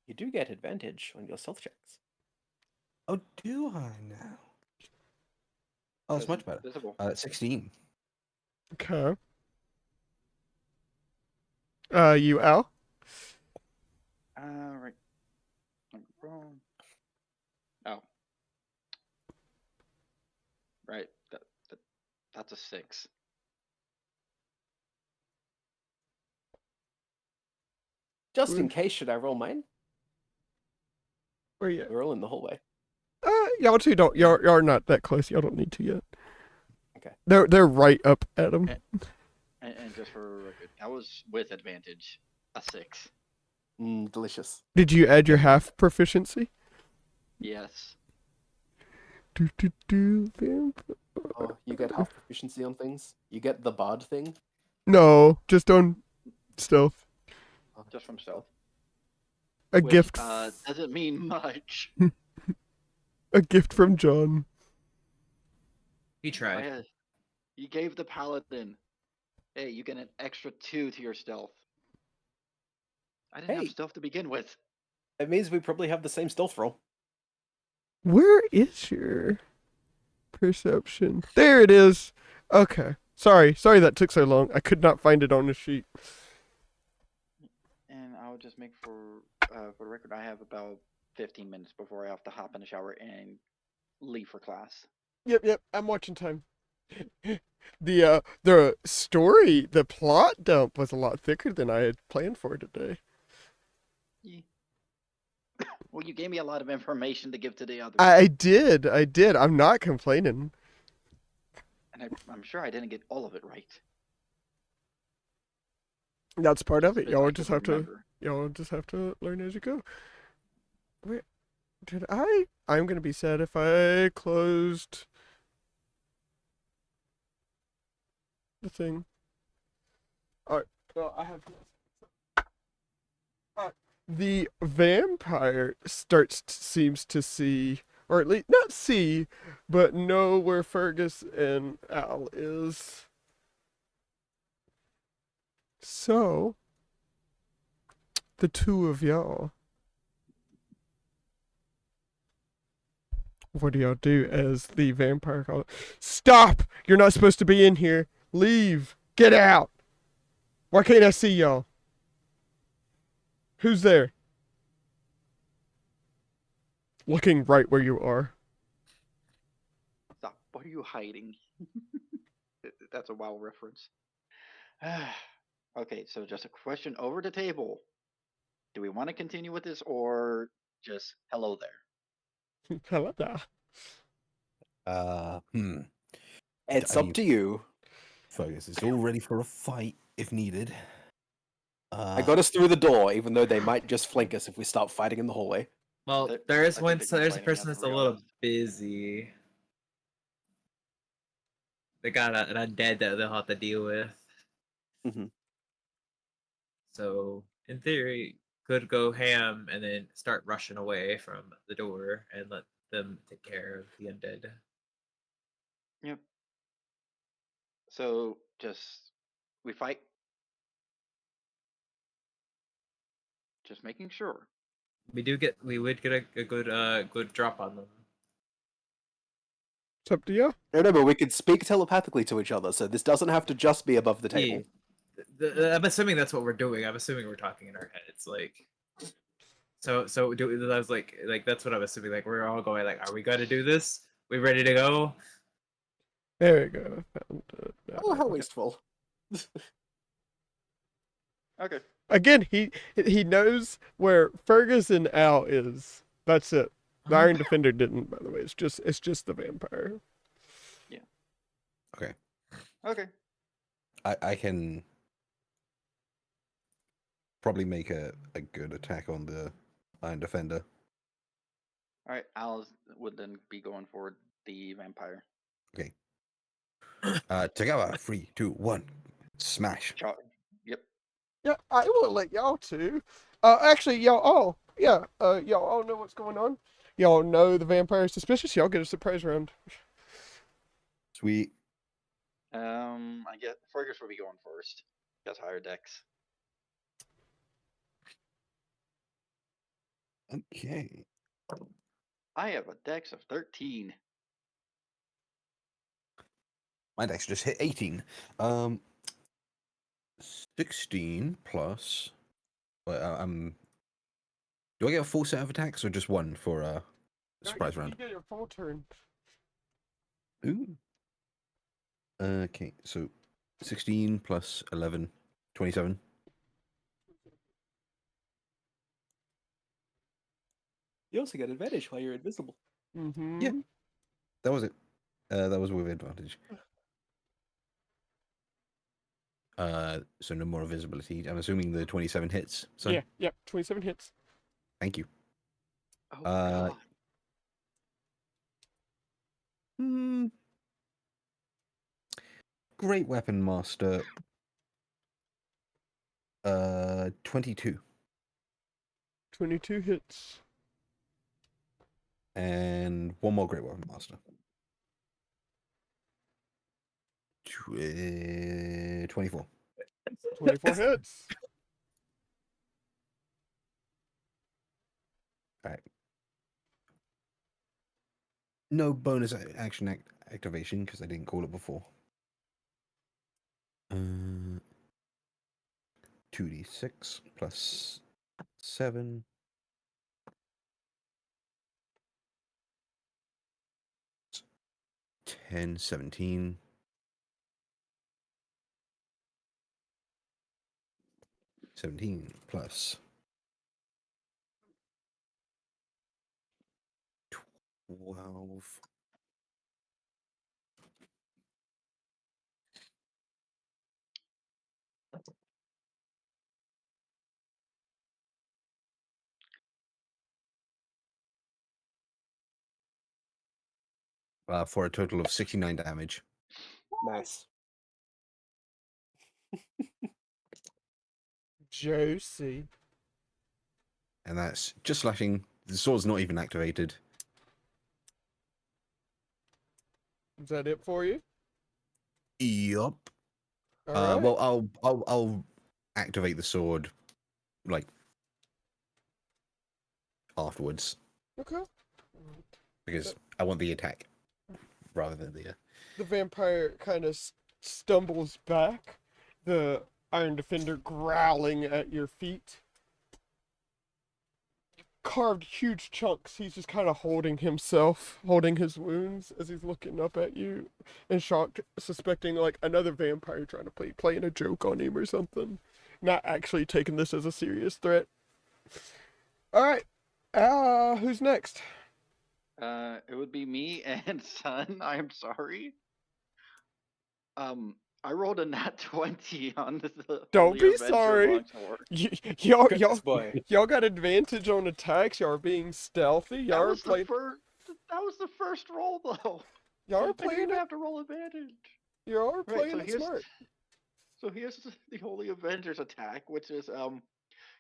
You do get advantage on your stealth checks. Oh, do I now? Oh, it's much better. Visible. 16. Okay. You, Al? Right. I'm wrong. Oh. Right. That's a 6. Just in case, should I roll mine? Where you? We're all in the hallway. Y'all two don't. Y'all are not that close. Y'all don't need to yet. Okay. They're right up at him. And just for record, I was with advantage. A 6. Delicious. Did you add your half proficiency? Yes. Oh, you get half proficiency on things? You get the bard thing? No, just on stealth. Just from stealth. A Which, gift. Doesn't mean much. A gift from John. He tried. Oh, yeah. You gave the paladin. Hey, you get an extra 2 to your stealth. I didn't have Hey. stealth to begin with. It means we probably have the same stealth roll. Where is your perception? There it is. Okay. Sorry that took so long. I could not find it on the sheet. And I'll just make for the record, I have about 15 minutes before I have to hop in the shower and leave for class. Yep. I'm watching time. The story, the plot dump was a lot thicker than I had planned for today. Yeah. Well, you gave me a lot of information to give to the others. I did. I'm not complaining. And I'm sure I didn't get all of it right. That's part of it. Bits I Y'all just couldn't have remember. to learn as you go. Wait, did I? I'm gonna be sad if I closed the thing. Alright, well, I have. The vampire seems to see, or at least not see, but know where Fergus and Al is. So, the two of y'all, what do y'all do as the vampire calls? Stop! You're not supposed to be in here. Leave. Get out. Why can't I see y'all? Who's there? Looking right where you are. Stop. What are you hiding? That's a WoW reference. Okay, so just a question over the table. Do we want to continue with this or just hello there? Hello there. It's I up mean- to you. Fergus is all ready for a fight if needed. I got us through the door, even though they might just flank us if we start fighting in the hallway. Well, I there's think one. they So can there's a fight person anyone, that's a to be little honest. busy. They got an undead that they'll have to deal with. Mhm. So in theory, could go ham and then start rushing away from the door and let them take care of the undead. Yep. So just we fight. Just making sure. We would get a good drop on them. It's up to you. Remember, we could speak telepathically to each other, so this doesn't have to just be above the table. I'm assuming that's what we're doing. I'm assuming we're talking in our heads, like. So I was like that's what I'm assuming. Like we're all going like, are we gonna do this? We ready to go? There we go. I found it. Oh, how wasteful. Okay. Again, he knows where Fergus and Al is. That's it. The Iron Defender didn't, by the way. It's just the vampire. Okay. Okay. I can probably make a good attack on the Iron Defender. All right. Al would then be going for the vampire. Okay. Together, 3, 2, 1, smash. Yep. Yeah, I will let y'all too. Actually, y'all all, yeah, y'all all know what's going on. Y'all know the vampire is suspicious. Y'all get a surprise round. Sweet. I guess Fergus will be going first. He has higher dex. Okay. I have a dex of 13. My dex just hit 18. 16 plus. Do I get a full set of attacks or just one for surprise You round? get your full turn. Ooh. Okay, so 16 plus 11, 27. You also get advantage while you're invisible. Mm-hmm. Yeah. That was it. That was with advantage. So no more visibility. I'm assuming the 27 hits. So Yeah, 27 hits. thank you. Oh Uh, god. hmm, great weapon master. 22. 22 hits. And one more great weapon master. 24. 24 hits. All right. No bonus action activation because I didn't call it before. 2d6 plus 7. 10, 17. 17 plus 12. For a total of 69 damage. Nice. Josie. And that's just slashing. The sword's not even activated. Is that it for you? Yup. All right. Well, I'll activate the sword like afterwards Okay. because I want the attack rather than the. The vampire kind of stumbles back, the Iron Defender growling at your feet. Carved huge chunks. He's just kind of holding himself, holding his wounds as he's looking up at you in shock, suspecting like another vampire trying to playing a joke on him or something. Not actually taking this as a serious threat. All right. Who's next? It would be me and Son. I'm sorry. I rolled a nat 20 on the Don't Holy be Avenger sorry. longsword. Y'all boy. y'all got advantage on attacks. Y'all are being stealthy. Y'all That are was the playing. first. That was the first roll, though. Y'all are I didn't playing even it. have to roll advantage. Y'all are Right. playing it smart. So here's the Holy Avenger's attack, which is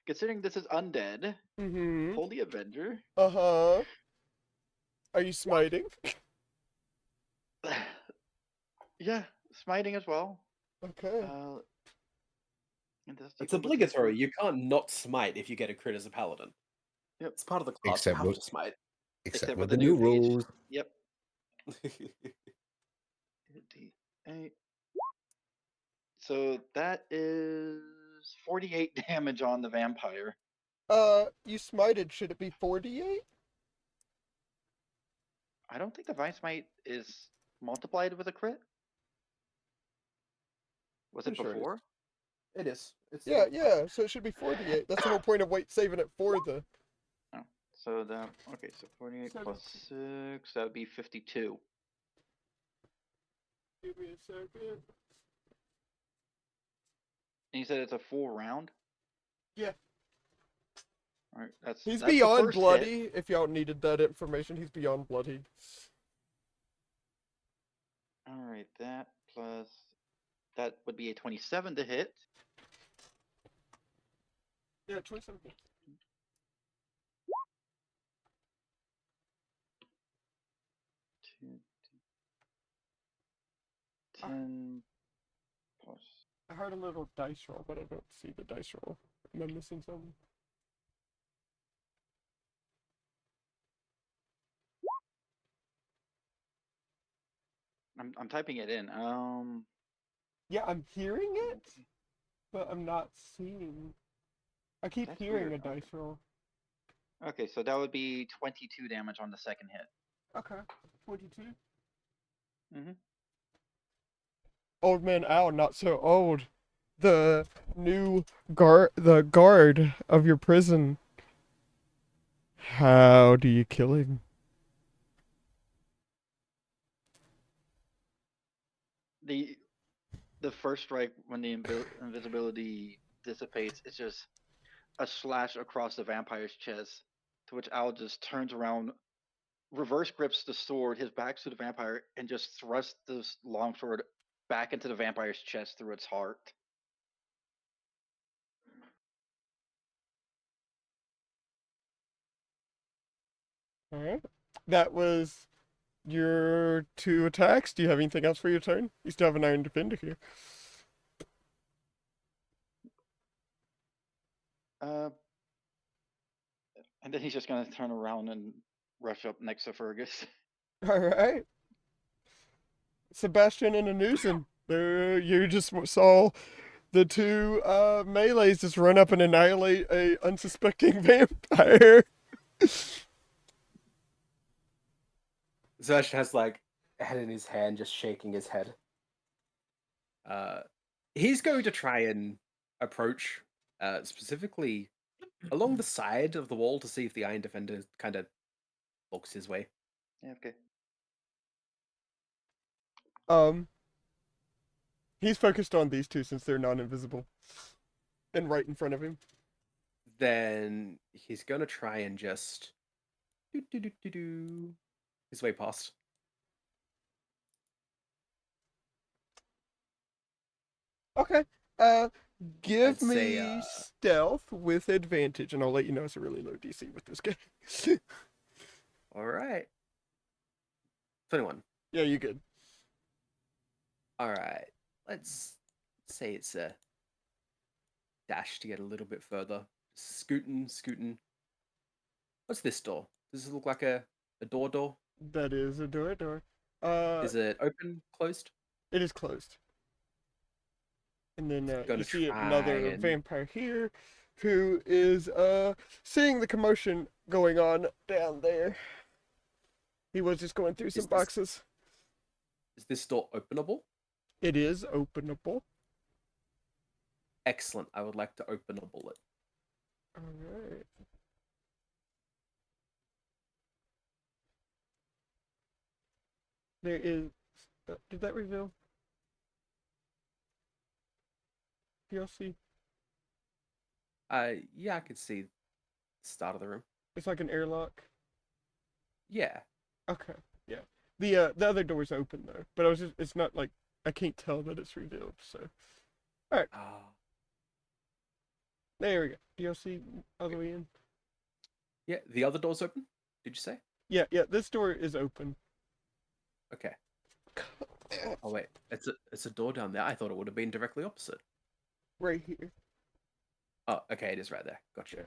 considering this is undead, Mm-hmm. Holy Avenger. Uh-huh. Are you smiting? Yeah, smiting as well. Okay. And this It's equal to obligatory. D4. You can't not smite if you get a crit as a paladin. Yep. It's part of the class. You have to smite. Except for with the the new new page. rules. Yep. D8. So that is 48 damage on the vampire. You smited. Should it be 48? I don't think Divine Smite is multiplied with a crit. Was it Pretty sure it is. before? It is. It's Yeah. So it should be 48. That's the whole point of saving it for the. Oh, so that okay. So 48 plus 6, that would be 52. Give me a second. And you said it's a full round. Yeah. All right, that's He's the beyond first bloody. hit. If y'all needed that information, he's beyond bloody. All right, that would be a 27 to hit. Yeah, 27. 10 plus. I heard a little dice roll, but I don't see the dice roll. Am I missing something? I'm typing it in. Yeah, I'm hearing it, but I'm not seeing. I keep That's hearing weird. a dice roll. Okay, so that would be 22 damage on the second hit. Okay, 22. Mm-hmm. Old man Owl, not so old. The new guard of your prison. How do you kill him? The first strike, when the invisibility dissipates, it's just a slash across the vampire's chest, to which Al just turns around, reverse grips the sword, his back's to the vampire, and just thrusts this longsword back into the vampire's chest through its heart. Alright. That was your 2 attacks. Do you have anything else for your turn? You still have an Iron Defender here. And then he's just gonna turn around and rush up next to Fergus. Alright. Sebastian and Anusin. You just saw the 2 melees just run up and annihilate a unsuspecting vampire. Zersh has like a head in his hand, just shaking his head. He's going to try and approach specifically along the side of the wall to see if the Iron Defender kind of looks his way. Yeah, okay. He's focused on these 2 since they're non-invisible. And right in front of him. Then he's gonna try and just do his way past. Okay. Give I'd say, me stealth with advantage, and I'll let you know it's a really low DC with this guy. All right. 21. Yeah, you good. All right. Let's say it's a dash to get a little bit further. Scooting. What's this door? Does it look like a door? That is a door. Is it open, closed? It is closed. And then Gonna you see try another and- vampire here who is seeing the commotion going on down there. He was just going through some boxes. Is this door openable? It is openable. Excellent. I would like to openable it. Alright. There is... did that reveal? DLC? Yeah, I could see the start of the room. It's like an airlock. Yeah. Okay, yeah. The other door's open though, but it's not like I can't tell that it's revealed. So, all right, there we go. DLC all the way in. Yeah, the other door's open. Did you say? Yeah. This door is open. Okay. Oh wait, it's a door down there. I thought it would have been directly opposite. Right here. Oh, okay, it is right there. Gotcha. Yeah.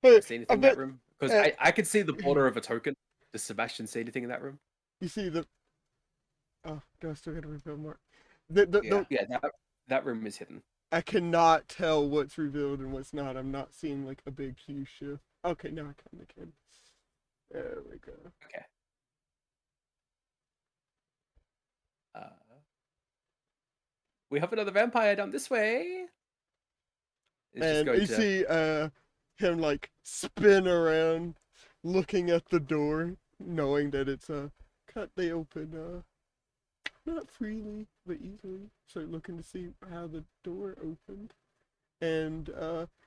Can Hey, you see anything in that room? Because I could see the Mm-hmm. border of a token. Does Sebastian see anything in that room? You see the... Oh, do I still gotta reveal more? Yeah, that room is hidden. I cannot tell what's revealed and what's not. I'm not seeing like a big hue shift. Okay, now I kind of can. There we go. Okay. We have another vampire down this way. It's just And going you to... see him like spin around, looking at the door, knowing that it's cut. They open not freely but easily. So looking to see how the door opened, and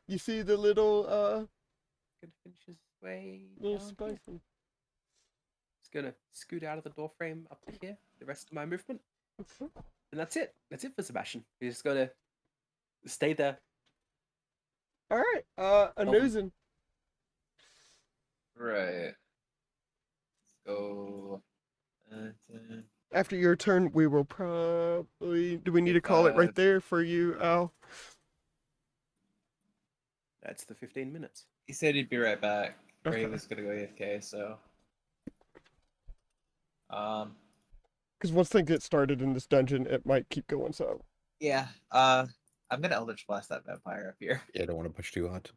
you see the little Gonna finish his way little down spicy. here. Just gonna scoot out of the door frame up to here. The rest of my movement, and that's it. That's it for Sebastian. He's just gonna stay there, All right. Anusin. Right. Let's go. After your turn, we will probably. Do we need to If, call it right there for you, Al? That's the 15 minutes. He said he'd be right back. Or he Okay. was gonna go AFK, so. Because once things get started in this dungeon, it might keep going. So. Yeah. I'm gonna Eldritch Blast that vampire up here. Yeah, I don't want to push too hard.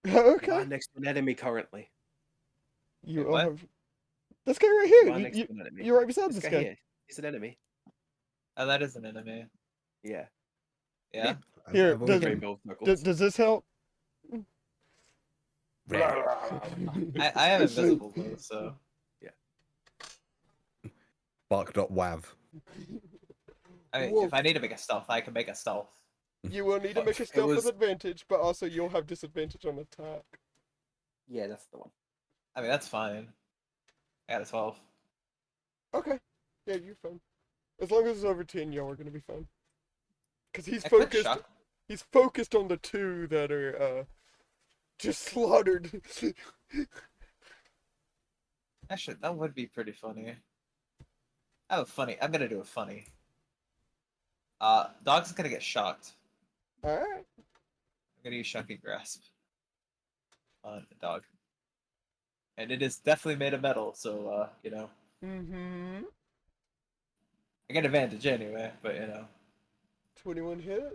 You Okay. are next to an enemy currently. You Wait, all what? have. This guy right You here. are next to an enemy. You're right beside This this guy guy. here. He's an enemy. Oh, that is an enemy. Yeah. Yeah. Here, I've always does- been- Rainbow knuckles. Does this help? I am invisible though, so. Bark.wav. I mean, Wolf. if I need to make a stealth, I can make a stealth. You will need to Oh, make a it stealth was- with advantage, but also you'll have disadvantage on attack. Yeah, that's the one. I mean, that's fine. I got a 12. Okay. Yeah, you're fine. As long as it's over 10, y'all are gonna be fine. Cause he's I could focused. shock. He's focused on the two that are just slaughtered. Actually, that would be pretty funny. I have a funny. I'm gonna do a funny. Dog's gonna get shocked. All right. I'm gonna use Shocking Grasp on the dog. And it is definitely made of metal, so, you know. Mm-hmm. I get advantage anyway, but, you know. 21 hits.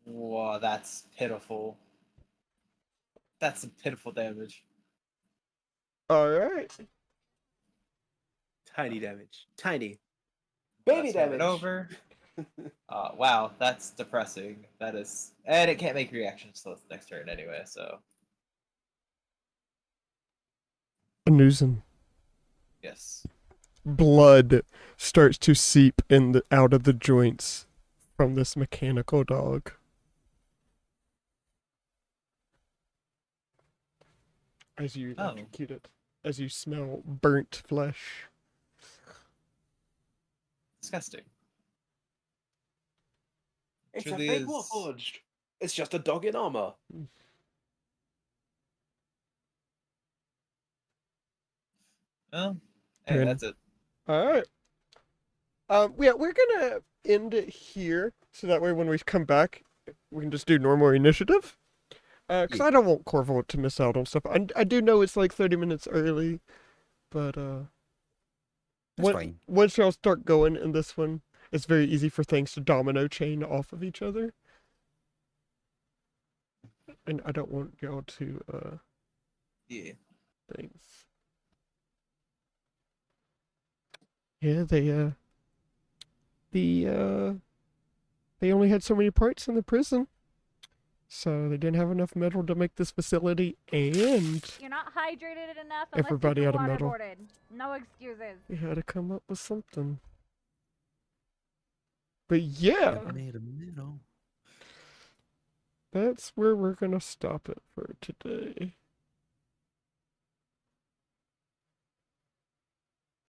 Whoa, that's pitiful. That's some pitiful damage. All right. Tiny damage. Tiny. Let's Baby move damage. it over. Wow, that's depressing. That is, and it can't make reactions till its next turn anyway. So Anusin. yes, Blood starts to seep out of the joints from this mechanical dog. As you Oh. electrocute it, as you smell burnt flesh. disgusting. It's Truly a fake is- Warforged. It's just a dog in armor. Well, hey, Turn. that's it. All right. Yeah, we're gonna end it here, so that way when we come back, we can just do normal initiative. Cause I don't want Corvo to miss out on stuff. I do know it's like 30 minutes early, but That's fine. once y'all start going in this one, it's very easy for things to domino chain off of each other. And I don't want y'all to Yeah. things. Yeah, they only had so many parts in the prison. So they didn't have enough metal to make this facility, and You're not hydrated enough unless Everybody you've out been of metal. waterboarded. No excuses. we had to come up with something. But yeah, that's where we're gonna stop it for today.